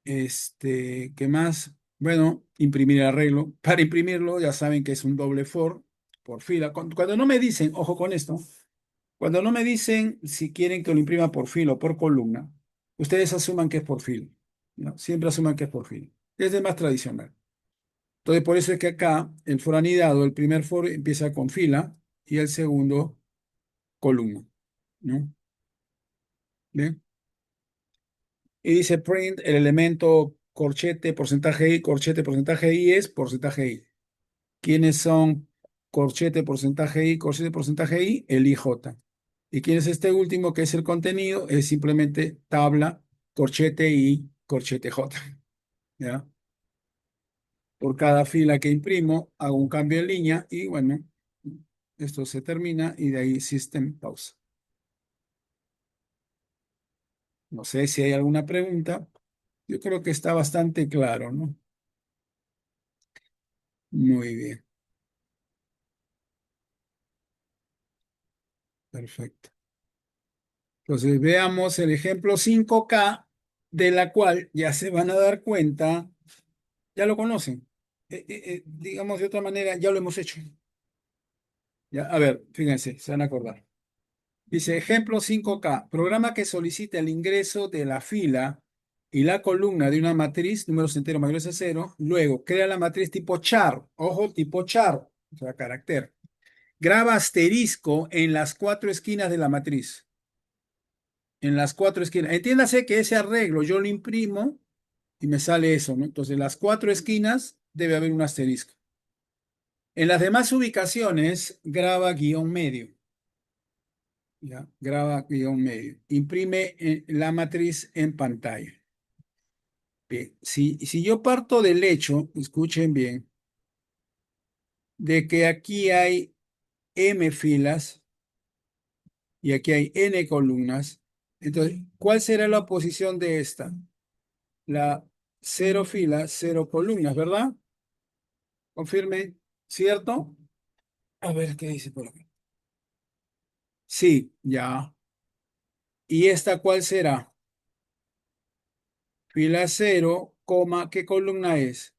¿Qué más? Bueno, imprimir el arreglo. Para imprimirlo, ya saben que es un doble for por fila. Cuando no me dicen, ojo con esto, cuando no me dicen si quieren que lo imprima por fila o por columna, ustedes asuman que es por fila, ¿no? Siempre asuman que es por fila. Es el más tradicional. Entonces, por eso es que acá el for anidado, el primer for empieza con fila y el segundo columna, ¿no? ¿Bien? Y dice print el elemento corchete, porcentaje i es porcentaje i. ¿Quiénes son corchete, porcentaje i? El IJ. ¿Y quién es este último que es el contenido? Es simplemente tabla, corchete i, corchete j. ¿Ya? Por cada fila que imprimo, hago un cambio en línea y bueno, esto se termina y de ahí system pausa. No sé si hay alguna pregunta. Yo creo que está bastante claro, ¿no? Muy bien, perfecto. Entonces veamos el ejemplo 5K, de la cual ya se van a dar cuenta, ya lo conocen. Digamos de otra manera, ya lo hemos hecho. Ya, a ver, fíjense, se van a acordar. Dice ejemplo 5K, programa que solicita el ingreso de la fila y la columna de una matriz, números enteros mayores a 0. Luego, crea la matriz tipo char, ojo, tipo char, o sea, carácter. Graba asterisco en las 4 esquinas de la matriz. En las 4 esquinas. Entiéndase que ese arreglo yo lo imprimo y me sale eso, ¿no? Entonces, en las 4 esquinas debe haber un asterisco. En las demás ubicaciones, graba guión medio. ¿Ya? Graba guión medio. Imprime la matriz en pantalla. Bien. Si yo parto del hecho, escuchen bien, de que aquí hay M filas y aquí hay N columnas, entonces, ¿cuál será la posición de esta? La 0 filas, 0 columnas, ¿verdad? Confirme, ¿cierto? A ver qué dice por aquí. Sí, ya. ¿Y esta cuál será? Fila 0, coma, ¿qué columna es?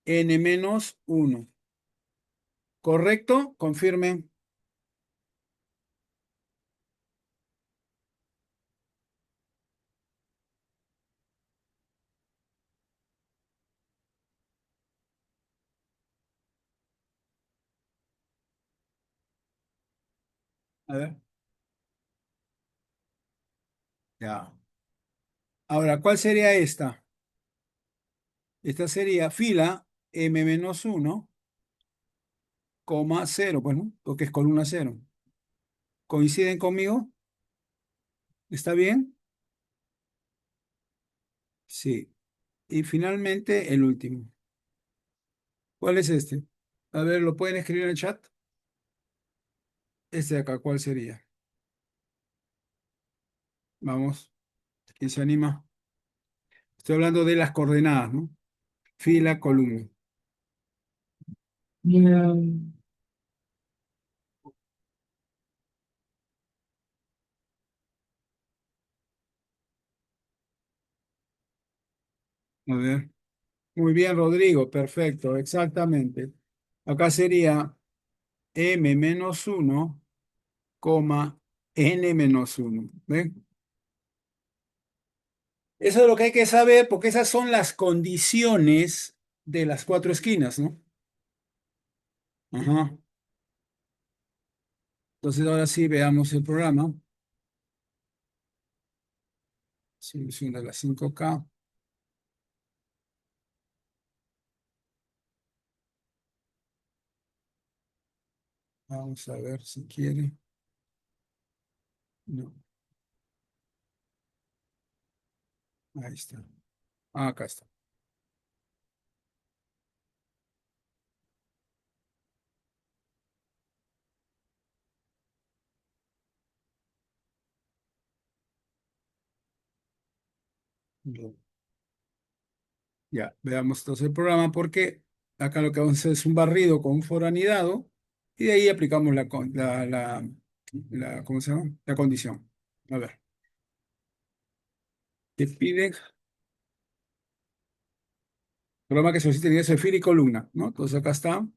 N-1. - ¿Correcto? Confirmen. A ver. Ya. Ahora, ¿cuál sería esta? Esta sería fila m-1, coma cero, pues, ¿no? Porque es columna cero. ¿Coinciden conmigo? ¿Está bien? Sí. Y finalmente, el último. ¿Cuál es este? A ver, ¿lo pueden escribir en el chat? Este de acá, ¿cuál sería? Vamos, ¿quién se anima? Estoy hablando de las coordenadas, ¿no? Fila, columna. Bien. A ver. Muy bien, Rodrigo, perfecto, exactamente. Acá sería m-1, coma n-1. ¿Ven? Eso es lo que hay que saber porque esas son las condiciones de las cuatro esquinas, ¿no? Ajá. Entonces ahora sí veamos el programa. Solución de las 5K. Vamos a ver si quiere. No, ahí está. Ah, acá está. Bien. Ya, veamos entonces el programa porque acá lo que vamos a hacer es un barrido con un foro anidado y de ahí aplicamos ¿cómo se llama? La condición. A ver, te pide programa que solicita ingreso de fila y columna, ¿no? Entonces acá está,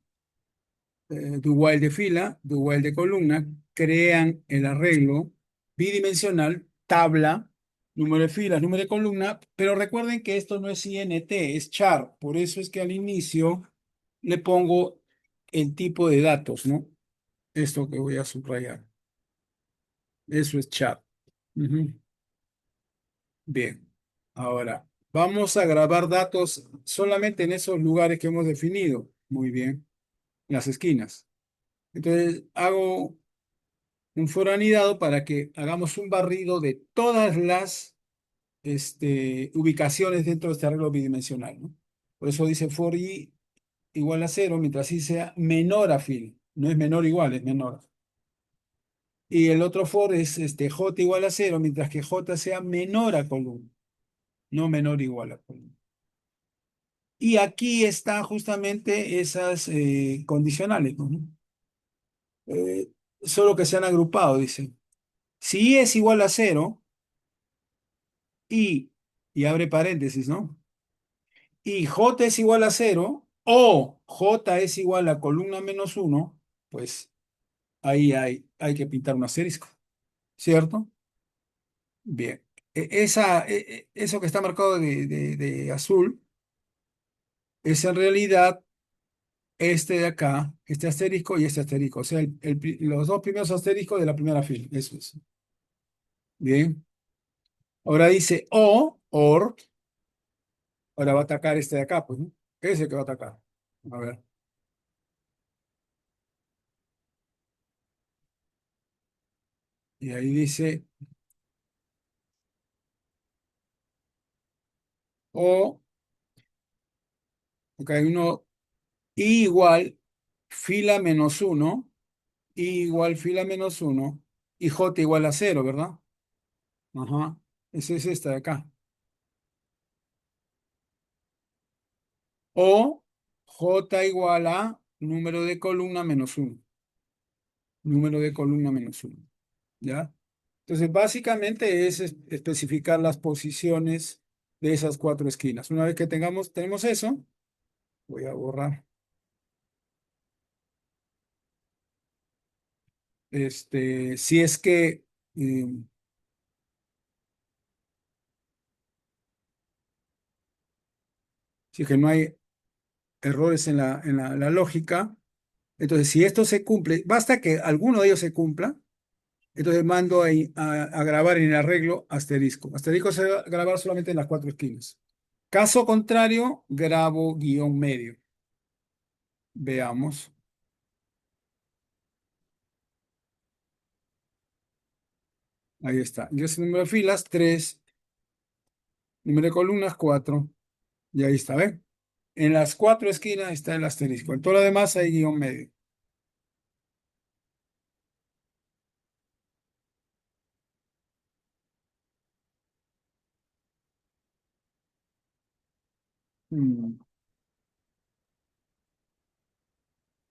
do while de fila, do while de columna, crean el arreglo bidimensional, tabla, número de filas, número de columna, pero recuerden que esto no es INT, es char, por eso es que al inicio le pongo el tipo de datos, ¿no? Esto que voy a subrayar. Eso es chat. Ujú. Bien. Ahora, vamos a grabar datos solamente en esos lugares que hemos definido. Muy bien. Las esquinas. Entonces, hago un foro anidado para que hagamos un barrido de todas las ubicaciones dentro de este arreglo bidimensional, ¿no? Por eso dice for i igual a cero, mientras i sea menor a fil. No es menor igual, es menor. Y el otro for es j igual a cero, mientras que j sea menor a columna, no menor o igual a columna. Y aquí están justamente esas condicionales, ¿no? Eh, Solo que se han agrupado, dice. Si i es igual a cero y abre paréntesis, ¿no? Y j es igual a cero o j es igual a columna menos uno, pues ahí hay que pintar un asterisco, ¿cierto? Bien. Eso que está marcado de azul es en realidad este de acá, este asterisco y este asterisco. O sea, los dos primeros asteriscos de la primera fila. Eso es. Bien. Ahora dice or. Ahora va a atacar este de acá, pues, ¿no? Ese que va a atacar. A ver. Y ahí dice o, acá hay uno, i igual fila menos uno, i igual fila menos uno, y j igual a cero, ¿verdad? Ajá. Ese es esta de acá. O j igual a número de columna menos uno. Número de columna menos uno. ¿Ya? Entonces, básicamente es especificar las posiciones de esas cuatro esquinas. Una vez que tenemos eso, voy a borrar. Si es que, eh, si es que no hay errores en la lógica, entonces si esto se cumple, basta que alguno de ellos se cumpla, Entonces mando a grabar en el arreglo asterisco. Asterisco se va a grabar solamente en las cuatro esquinas. Caso contrario, grabo guión medio. Veamos. Ahí está. Ingreso número de filas, 3. Número de columnas, 4. Y ahí está, ¿ven? En las cuatro esquinas está el asterisco. En todo lo demás hay guión medio. Mm.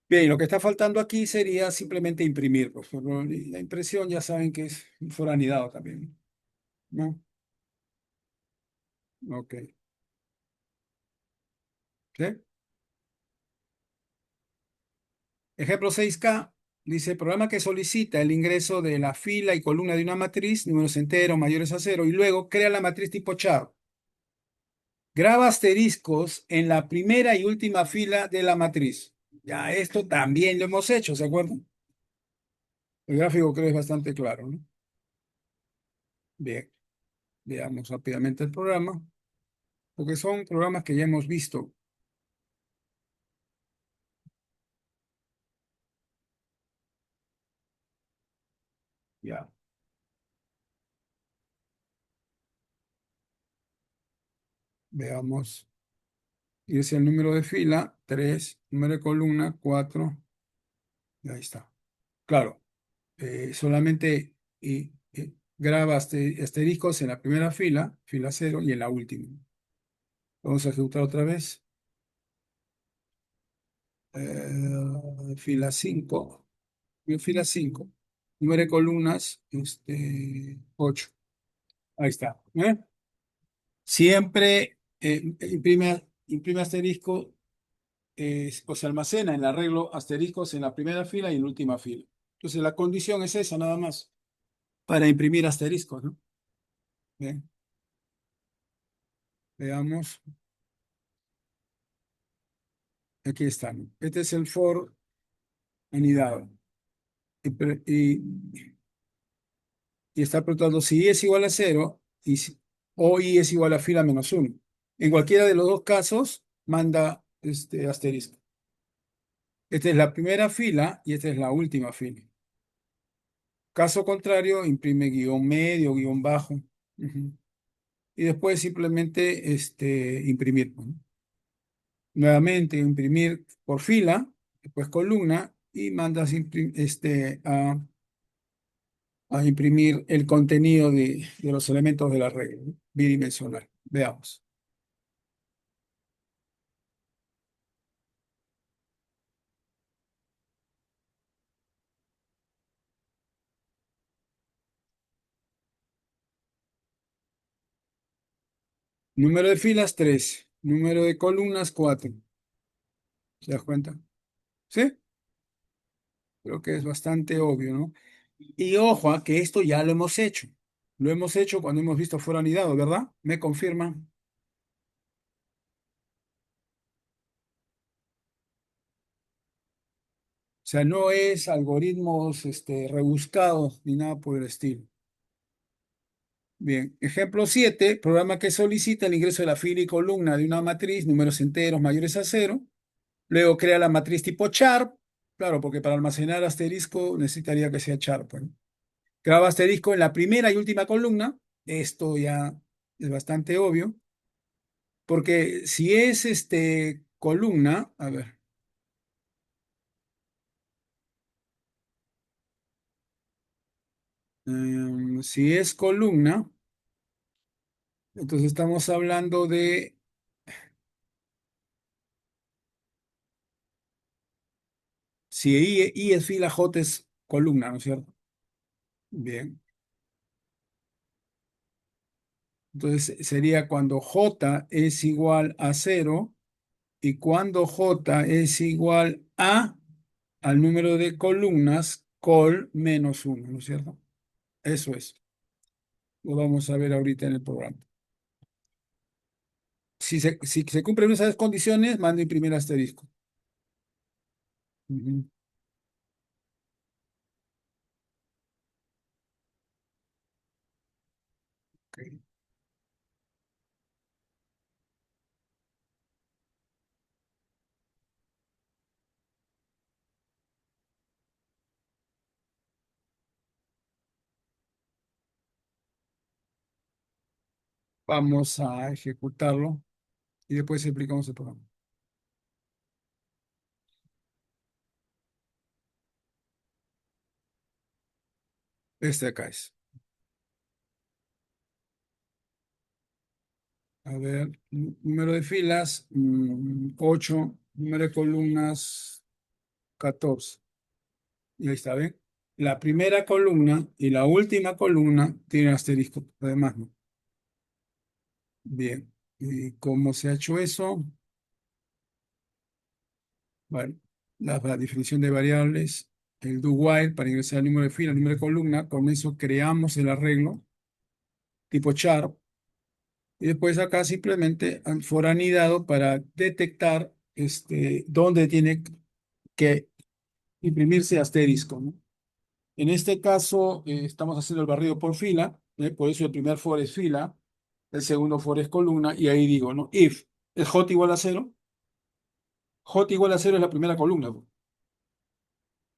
Bien, lo que está faltando aquí sería simplemente imprimir, pues, pero la impresión ya saben que es foranidado también, ¿no? Ok. ¿Sí? Ejemplo 6K dice, programa que solicita el ingreso de la fila y columna de una matriz, números enteros mayores a cero, y luego crea la matriz tipo char. Graba asteriscos en la primera y última fila de la matriz. Ya esto también lo hemos hecho, ¿se acuerdan? El gráfico creo es bastante claro, ¿no? Bien, veamos rápidamente el programa, porque son programas que ya hemos visto. Ya, veamos. Y es el número de fila, 3, número de columna, 4, y ahí está. Claro, solamente graba asteriscos en la primera fila, fila cero, y en la última. Vamos a ejecutar otra vez. Fila 5, fila 5, número de columnas, 8. Ahí está. ¿Eh? Siempre imprime asterisco, o se almacena en el arreglo asteriscos en la primera fila y en la última fila. Entonces la condición es esa nada más, para imprimir asteriscos, ¿no? Bien, veamos. Aquí están. Este es el for anidado. Y está preguntando si i es igual a cero o i es igual a fila menos uno. En cualquiera de los dos casos, manda este asterisco. Esta es la primera fila y esta es la última fila. Caso contrario, imprime guión medio, guión bajo. Ujú. Y después simplemente imprimir, ¿no? Nuevamente imprimir por fila, después columna y mandas a imprimir el contenido de los elementos de la regla, ¿no? Bidimensional. Veamos. Número de filas, 3. Número de columnas, 4. ¿Se das cuenta? ¿Sí? Creo que es bastante obvio, ¿no? Y ojo, que esto ya lo hemos hecho. Lo hemos hecho cuando hemos visto fuera anidado, ¿verdad? ¿Me confirma? O sea, no es algoritmos rebuscados ni nada por el estilo. Bien, ejemplo 7, programa que solicita el ingreso de la fila y columna de una matriz, números enteros mayores a cero. Luego crea la matriz tipo char, claro, porque para almacenar asterisco necesitaría que sea char, pues, ¿no? Graba asterisco en la primera y última columna. Esto ya es bastante obvio, porque si es columna, a ver, si es columna, entonces estamos hablando de, si I es fila, J es columna, ¿no es cierto? Bien, entonces sería cuando J es igual a cero y cuando J es igual a al número de columnas, col menos uno, ¿no es cierto? Eso es. Lo vamos a ver ahorita en el programa. Si se cumplen esas condiciones, mando imprimir asterisco. Ujú. Vamos a ejecutarlo y después explicamos el programa. Este acá es. A ver, número de filas, 8, número de columnas, 14. Y ahí está, ¿ven? La primera columna y la última columna tienen asterisco, además, ¿no? Bien. ¿Y cómo se ha hecho eso? Bueno, la definición de variables, el do while para ingresar el número de fila, el número de columna, con eso creamos el arreglo tipo char y después acá simplemente han foranidado para detectar dónde tiene que imprimirse asterisco, ¿no? En este caso estamos haciendo el barrido por fila, por eso el primer for es fila, el segundo for es columna y ahí digo, ¿no? If es j igual a cero, j igual a cero es la primera columna, pues.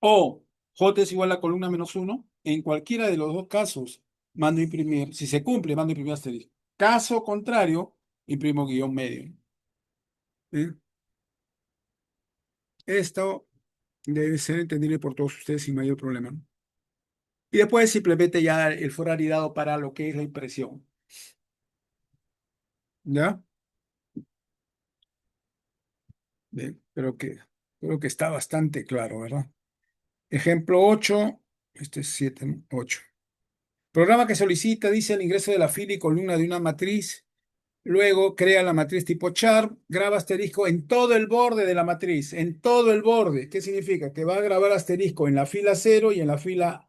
O J es igual a columna menos uno. En cualquiera de los dos casos, mando imprimir. Si se cumple, mando imprimir asterisco. Caso contrario, imprimo guión medio. ¿Sí? Esto debe ser entendible por todos ustedes sin mayor problema. Y después simplemente ya el foralidad para lo que es la impresión. ¿Ya? Bien, creo que está bastante claro, ¿verdad? Ejemplo 8. Este es 7, ¿no? 8. Programa que solicita, dice el ingreso de la fila y columna de una matriz. Luego crea la matriz tipo char, graba asterisco en todo el borde de la matriz, en todo el borde. ¿Qué significa? Que va a grabar asterisco en la fila cero y en la fila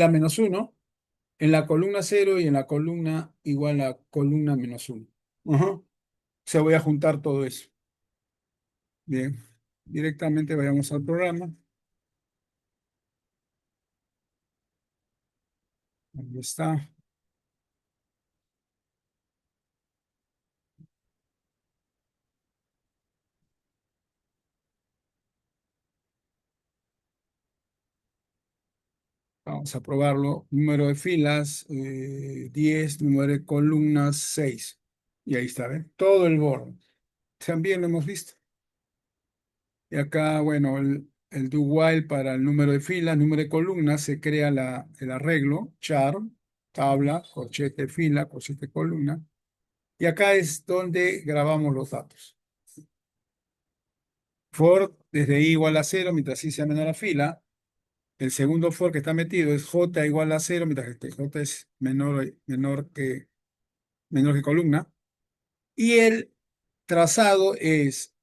menos uno, en la columna cero y en la columna igual a columna menos uno. Ajá. Se voy a juntar todo eso. Bien. Directamente vayamos al programa. Ahí está. Vamos a probarlo. Número de filas, 10, número de columnas, 6. Y ahí está, ¿ven? Todo el borde. También lo hemos visto. Y acá, bueno, el do while para el número de filas, número de columnas, se crea el arreglo, char, tabla, corchete fila, corchete columna. Y acá es donde grabamos los datos. For desde i igual a cero, mientras i sea menor a fila. El segundo for que está metido es j igual a cero, mientras que j es menor que columna. Y el trazado es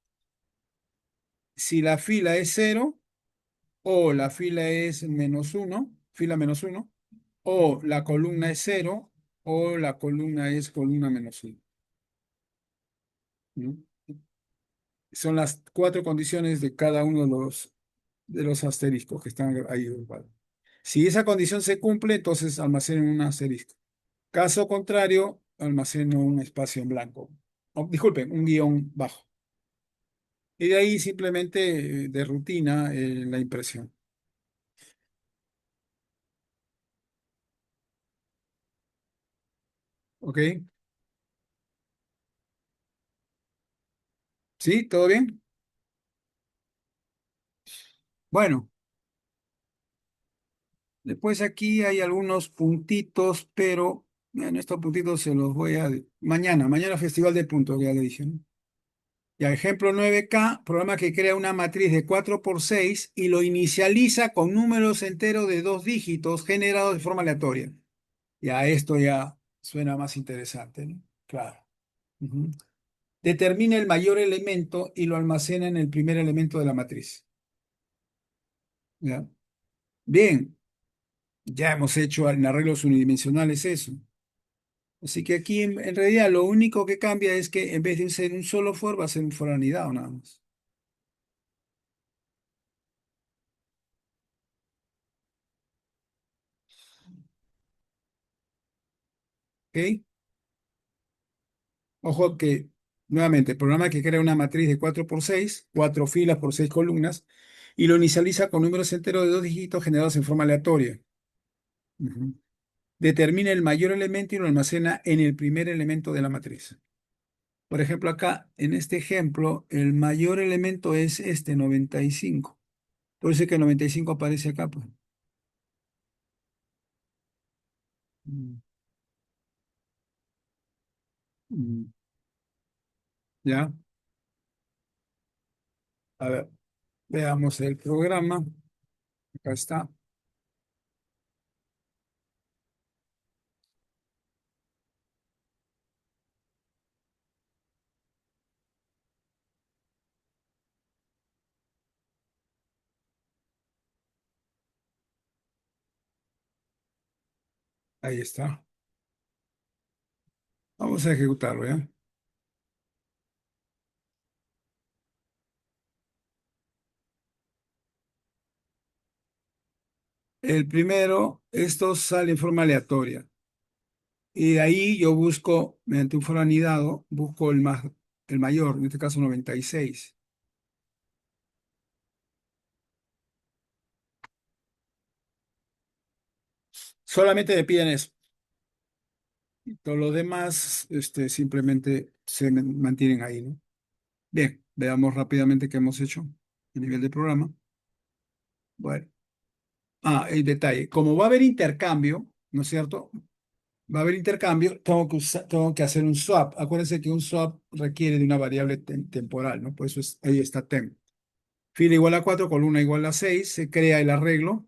si la fila es cero o la fila es menos uno, fila menos uno, o la columna es cero o la columna es columna menos uno. ¿No? Son las cuatro condiciones de cada uno de los asteriscos que están ahí agrupados. Si esa condición se cumple, entonces almacenen un asterisco. Caso contrario, almaceno un espacio en blanco. Disculpen, un guión bajo. Y de ahí simplemente de rutina la impresión. ¿Ok? ¿Sí? ¿Todo bien? Bueno, después aquí hay algunos puntitos, pero bueno, estos puntitos se los voy a... Mañana Festival de Puntos, ya le dije, ¿no? Ya, ejemplo 9K, programa que crea una matriz de 4 por 6 y lo inicializa con números enteros de dos dígitos generados de forma aleatoria. Ya, esto ya suena más interesante, ¿no? Claro. Ujú. Determina el mayor elemento y lo almacena en el primer elemento de la matriz. ¿Ya? Bien, ya hemos hecho en arreglos unidimensionales eso. Así que aquí en realidad lo único que cambia es que en vez de ser un solo for, va a ser un for anidado nada más. ¿Ok? Ojo que, nuevamente, el programa que crea una matriz de 4 por 6, 4 filas por 6 columnas, y lo inicializa con números enteros de dos dígitos generados en forma aleatoria. Ujú. Determina el mayor elemento y lo almacena en el primer elemento de la matriz. Por ejemplo, acá, en este ejemplo, el mayor elemento es este 95. Por eso es que 95 aparece acá, pues. Mm, mm, ¿Ya? A ver, veamos el programa. Acá está. Ahí está. Vamos a ejecutarlo, ¿ya? El primero, esto sale en forma aleatoria. Y de ahí yo busco, mediante un foro anidado, busco el mayor, en este caso 96. Solamente me piden eso. Todos los demás, simplemente mantienen ahí, ¿no? Bien, veamos rápidamente qué hemos hecho a nivel de programa. Bueno, el detalle. Como va a haber intercambio, ¿no es cierto? Va a haber intercambio, tengo que hacer un swap. Acuérdense que un swap requiere de una variable temporal, ¿no? Por eso ahí está temp. Fila igual a 4, columna igual a 6, se crea el arreglo,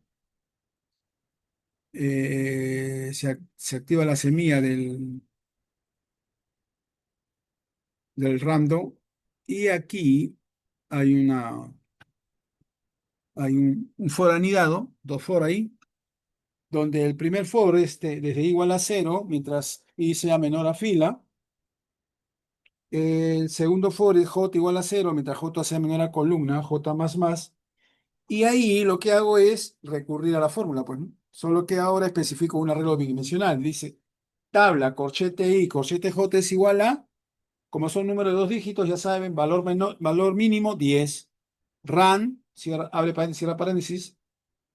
se activa la semilla del random y aquí hay un for anidado, dos for ahí, donde el primer for desde igual a 0, mientras i sea menor a fila. El segundo for es j igual a 0, mientras j sea menor a columna, j más más. Y ahí lo que hago es recurrir a la fórmula, pues, ¿no? Solo que ahora especifico un arreglo bidimensional. Dice, tabla corchete i, corchete j es igual a, como son números de dos dígitos, ya saben, valor mínimo 10. RAN, abre paréntesis, cierra paréntesis,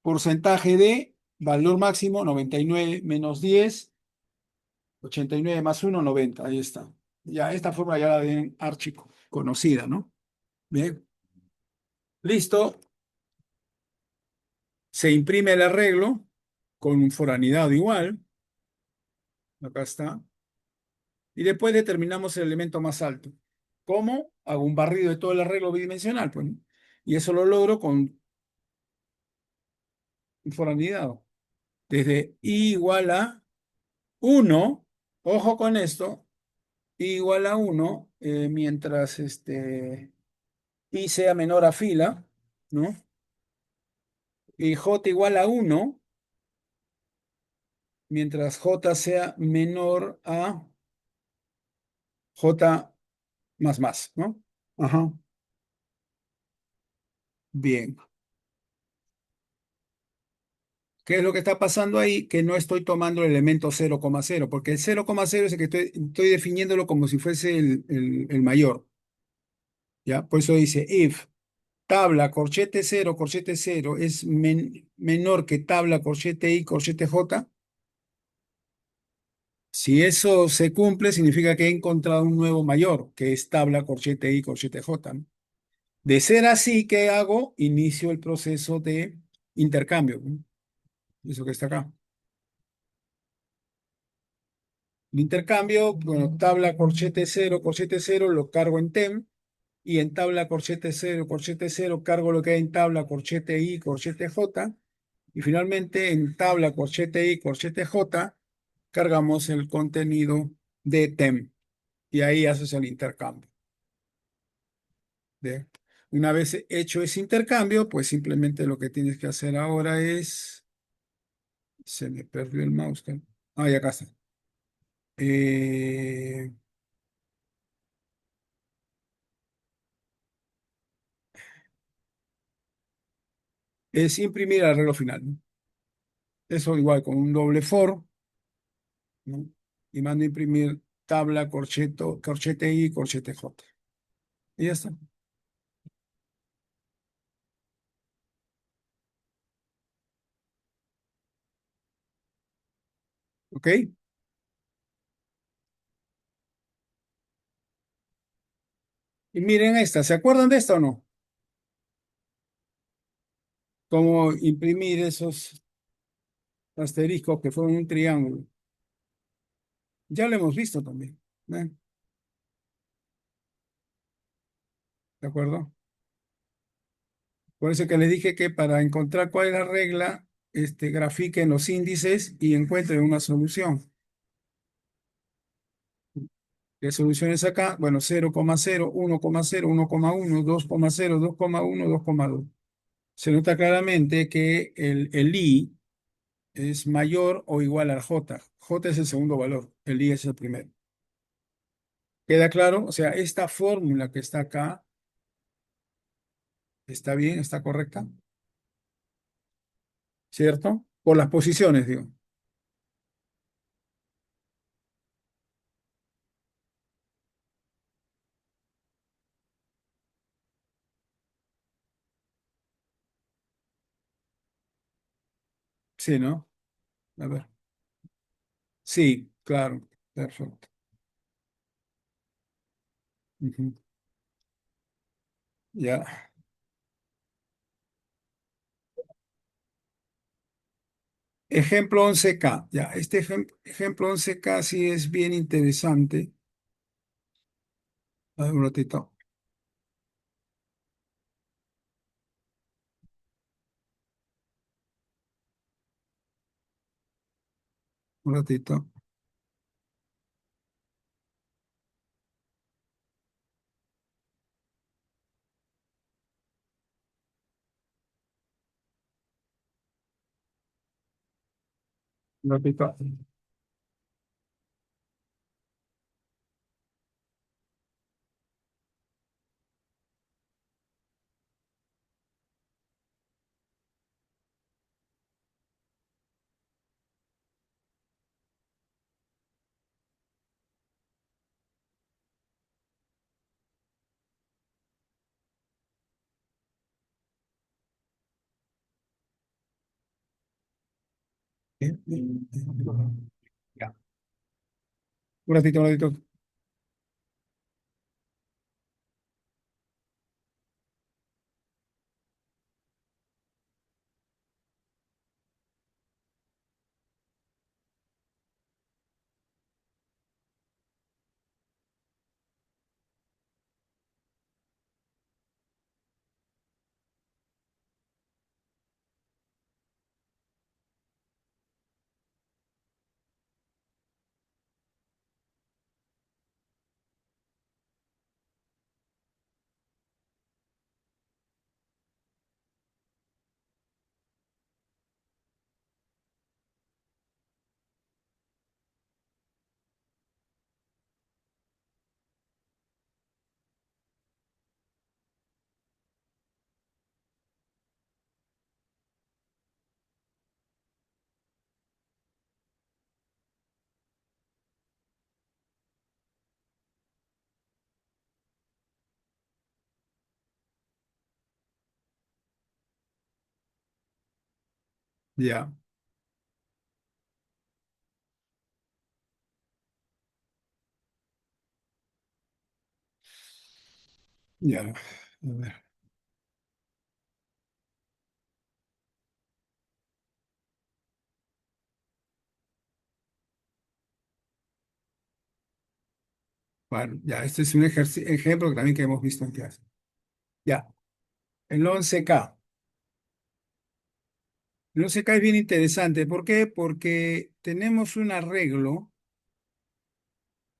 porcentaje de valor máximo 99 menos 10, 89 más 1, 90. Ahí está. Ya, esta fórmula ya la ven archi conocida, ¿no? Bien, listo. Se imprime el arreglo con un foranidado igual. Acá está. Y después determinamos el elemento más alto. ¿Cómo? Hago un barrido de todo el arreglo bidimensional, pues, ¿no? Y eso lo logro con un foranidado. Desde i igual a 1, ojo con esto, i igual a 1, mientras i sea menor a fila, ¿no? Y j igual a 1, mientras j sea menor a j más, ¿no? Ajá, bien. ¿Qué es lo que está pasando ahí? Que no estoy tomando el elemento 0,0, porque el 0,0 es el que estoy definiéndolo como si fuese el mayor, ¿ya? Por eso dice if tabla corchete 0 es menor que tabla corchete i, corchete j. Si eso se cumple, significa que he encontrado un nuevo mayor, que es tabla corchete i, corchete j, ¿no? De ser así, ¿qué hago? Inicio el proceso de intercambio, ¿no? Eso que está acá. El intercambio, bueno, tabla corchete cero lo cargo en tem, y en tabla corchete cero cargo lo que hay en tabla corchete i, corchete j, y finalmente en tabla corchete i, corchete j, cargamos el contenido de tem, y ahí haces el intercambio. ¿Ve? Una vez hecho ese intercambio, pues simplemente lo que tienes que hacer ahora es, se me perdió el mouse. Ah, ya acá está. Eh, es imprimir el arreglo final, ¿no? Eso igual con un doble for, ¿no? y mando a imprimir tabla, corchete I, corchete J. Y ya está. ¿Ok? Y miren esta, ¿se acuerdan de esta o no? Cómo imprimir esos asteriscos que fueron un triángulo. Ya lo hemos visto también. ¿Ven? ¿De acuerdo? Por eso que les dije que para encontrar cuál es la regla, grafiquen los índices y encuentren una solución. ¿Qué solución es acá? Bueno, 0,0, 1,0, 1,1, 2,0, 2,1, 2,2. Se nota claramente que el I es mayor o igual al J. J es el segundo valor, el I es el primero. ¿Queda claro? O sea, esta fórmula que está acá, ¿está bien? ¿Está correcta? ¿Cierto? Por las posiciones, digo. Sí, ¿no? A ver. Sí, claro. Perfecto. Ujú. Ya. Ejemplo 11K. Ya, este ejemplo 11K sí es bien interesante. A ver, un ratito, un ratito, un ratito. Ya. Un ratito, un ratito. Ya, ya. A ver. Bueno, ya, este es un ejemplo que también que hemos visto en clase. Ya, el 11K. El 11K es bien interesante. ¿Por qué? Porque tenemos un arreglo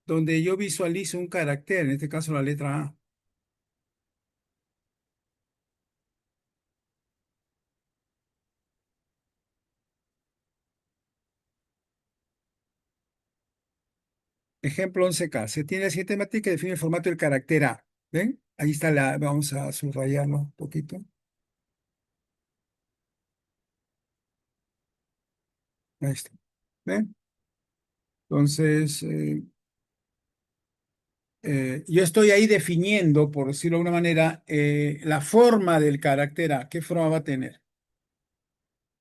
donde yo visualizo un carácter, en este caso la letra A. Ejemplo 11K. Se tiene la siguiente matriz que define el formato del carácter A. ¿Ven? Ahí está vamos a subrayarlo un poquito. Ahí está. ¿Ven? Entonces, yo estoy ahí definiendo, por decirlo de alguna manera, la forma del carácter A. ¿Qué forma va a tener?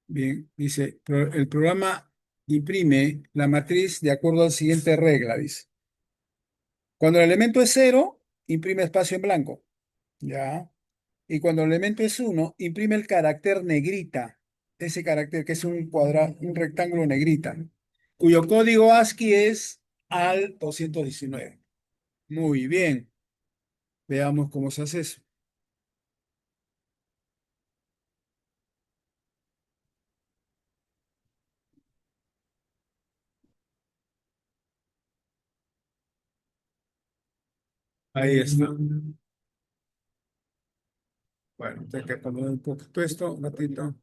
Bien, dice, el programa imprime la matriz de acuerdo a la siguiente regla, dice. Cuando el elemento es cero, imprime espacio en blanco. Ya. Y cuando el elemento es uno, imprime el carácter negrita. Ese carácter que es un cuadrado, un rectángulo negrita, cuyo código ASCII es al 219. Muy bien. Veamos cómo se hace eso. Ahí está. Bueno, tengo que poner un poquito esto, un ratito.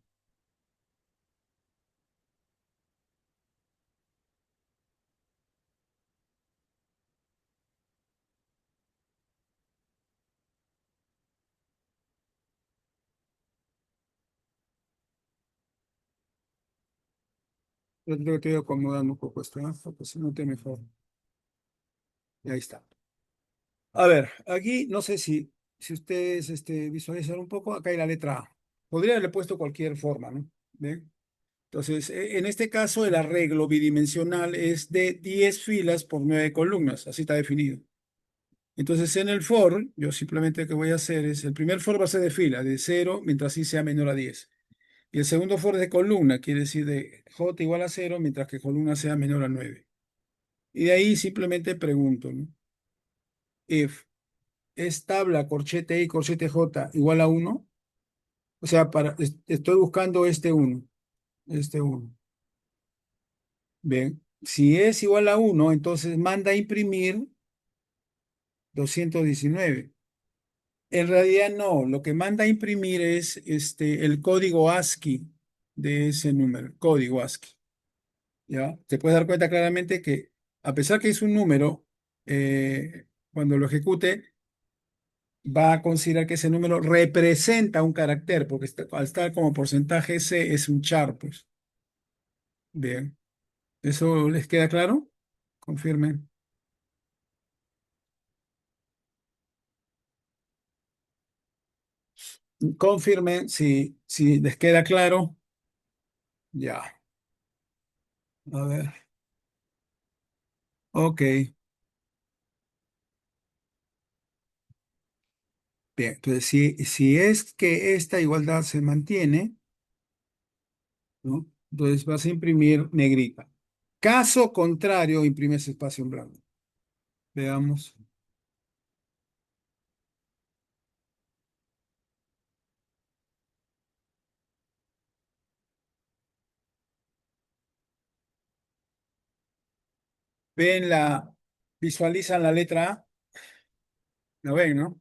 Yo creo que estoy acomodando un poco esto, ¿no? Porque si no te mejor. Y ahí está. A ver, aquí no sé si ustedes visualizan un poco, acá hay la letra A. Podría haberle puesto cualquier forma, ¿no? ¿Ven? Entonces, en este caso, el arreglo bidimensional es de 10 filas por 9 columnas, así está definido. Entonces, en el for, yo simplemente lo que voy a hacer es, el primer for va a ser de fila, de 0, mientras i sea menor a 10. Y el segundo for es de columna, quiere decir de j igual a 0, mientras que columna sea menor a 9. Y de ahí simplemente pregunto, ¿no? If es tabla corchete i corchete j igual a 1, o sea, estoy buscando este uno. Bien, si es igual a 1, entonces manda a imprimir 219. En realidad no, lo que manda a imprimir es el código ASCII de ese número, código ASCII. ¿Ya? Te puedes dar cuenta claramente que a pesar que es un número, cuando lo ejecute, va a considerar que ese número representa un carácter, porque al estar como porcentaje ese es un char, pues. Bien, ¿eso les queda claro? Confirmen. Confirmen si les queda claro. Ya, a ver. Ok, bien. Entonces, si es que esta igualdad se mantiene, ¿no? Entonces vas a imprimir negrita. Caso contrario, imprimes espacio en blanco. Veamos. Ven visualizan la letra A. ¿Lo ven, no?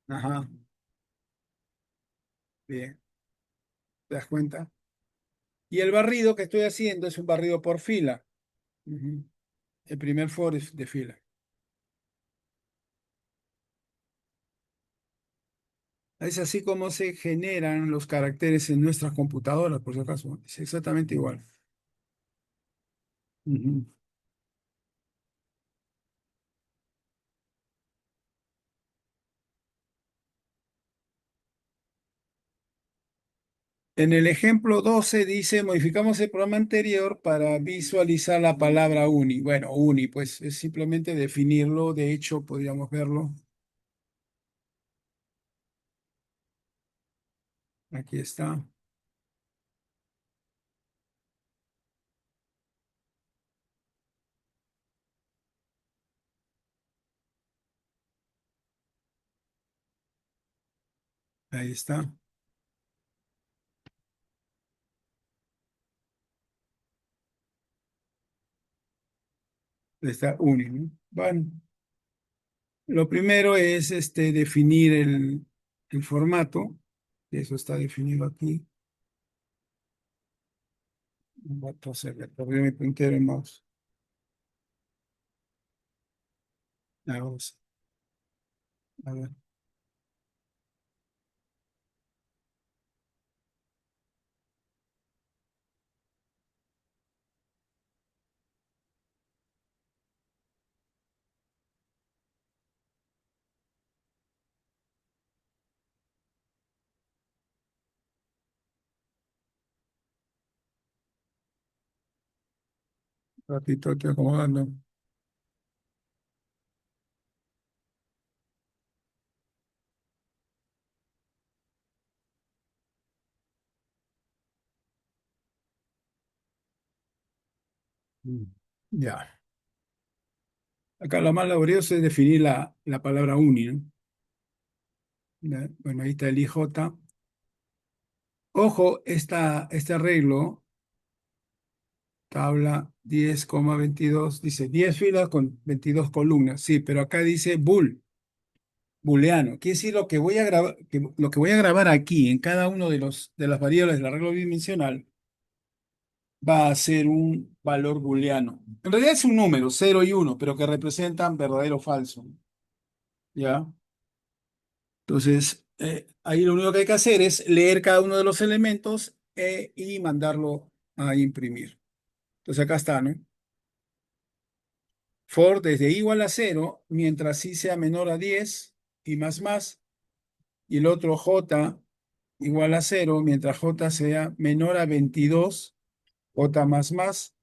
Ajá, bien. ¿Te das cuenta? Y el barrido que estoy haciendo es un barrido por fila. Ujú. El primer for es de fila. Es así como se generan los caracteres en nuestras computadoras, por si acaso. Es exactamente igual. Ujú. En el ejemplo 12 dice, modificamos el programa anterior para visualizar la palabra uni. Bueno, uni, pues es simplemente definirlo. De hecho, podríamos verlo. Aquí está. Ahí está. Está uni, ¿no? Bueno, lo primero es definir el formato. Eso está definido aquí. Voy a hacer, perdí mi puntero en mouse. Ahora sí. A ver. Ratito estoy acomodando. Mm. Ya. Acá lo más laborioso es definir la palabra uni, ¿no? Bueno, ahí está el IJ. Ojo, este arreglo, tabla 10,22 dice 10 filas con 22 columnas. Sí, pero acá dice booleano. Quiere decir lo que voy a grabar, lo que voy a grabar aquí en cada uno de las variables del arreglo bidimensional va a ser un valor booleano. En realidad es un número, 0 y 1, pero que representan verdadero o falso. ¿Ya? Entonces, ahí lo único que hay que hacer es leer cada uno de los elementos y mandarlo a imprimir. Entonces acá está, ¿no? For desde igual a 0, mientras i sea menor a 10 y más, y el otro j igual a 0, mientras j sea menor a 22, j más,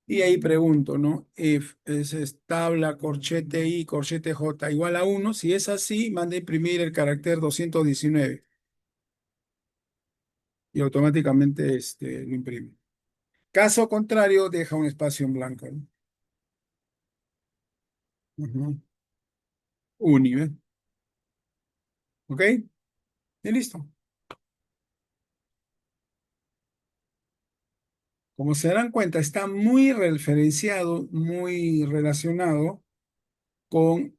y ahí pregunto, ¿no? If es tabla corchete i, corchete j igual a 1, si es así, manda a imprimir el carácter 219 y automáticamente lo imprime. Caso contrario, deja un espacio en blanco, ¿no? Ujú. Uni, ¿ve? ¿Ok? Y listo. Como se darán cuenta, está muy referenciado, muy relacionado con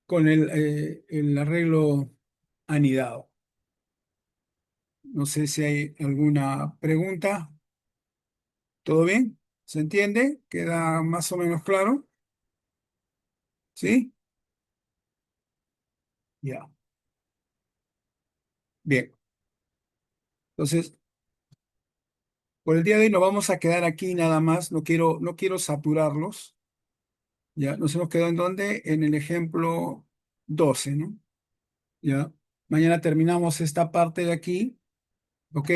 con el arreglo anidado. No sé si hay alguna pregunta. ¿Todo bien? ¿Se entiende? ¿Queda más o menos claro? ¿Sí? Ya. Bien. Entonces, por el día de hoy nos vamos a quedar aquí nada más. No quiero saturarlos. Ya. Nos hemos quedado en dónde? En el ejemplo 12, ¿no? Ya. Mañana terminamos esta parte de aquí, ¿ok?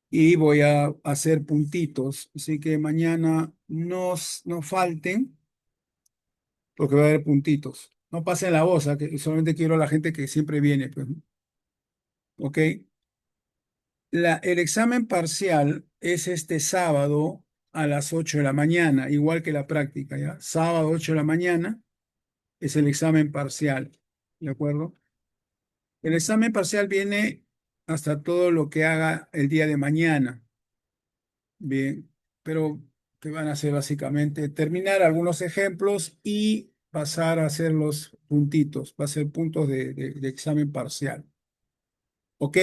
Y voy a hacer puntitos. Así que mañana no falten, porque va a haber puntitos. No pasen la voz, ¿ah? Que solamente quiero a la gente que siempre viene, pues, ¿no? ¿Ok? El examen parcial es este sábado a las 8 de la mañana, igual que la práctica, ¿ya? Sábado 8 de la mañana es el examen parcial, ¿de acuerdo? El examen parcial viene hasta todo lo que haga el día de mañana, bien, pero que van a hacer básicamente terminar algunos ejemplos y pasar a hacer los puntitos, va a ser puntos de examen parcial. ¿Ok?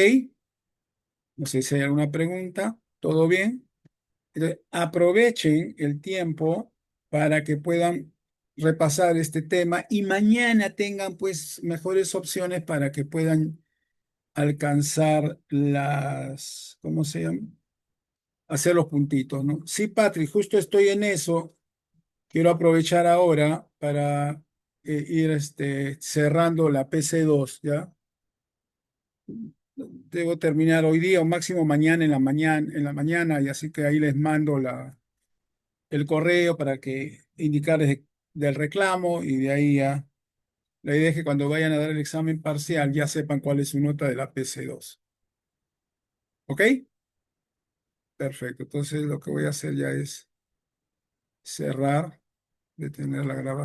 No sé si hay alguna pregunta. ¿Todo bien? Entonces, aprovechen el tiempo para que puedan repasar este tema y mañana tengan pues mejores opciones para que puedan alcanzar ¿cómo se llama? Hacer los puntitos, ¿no? Sí, Patrick, justo estoy en eso. Quiero aprovechar ahora para ir cerrando la PC2, ¿ya? Debo terminar hoy día o máximo mañana en la mañana, y así que ahí les mando el correo para que indicarles del reclamo y de ahí ya. La idea es que cuando vayan a dar el examen parcial ya sepan cuál es su nota de la PC2. ¿Ok? Perfecto. Entonces lo que voy a hacer ya es cerrar, detener la grabación.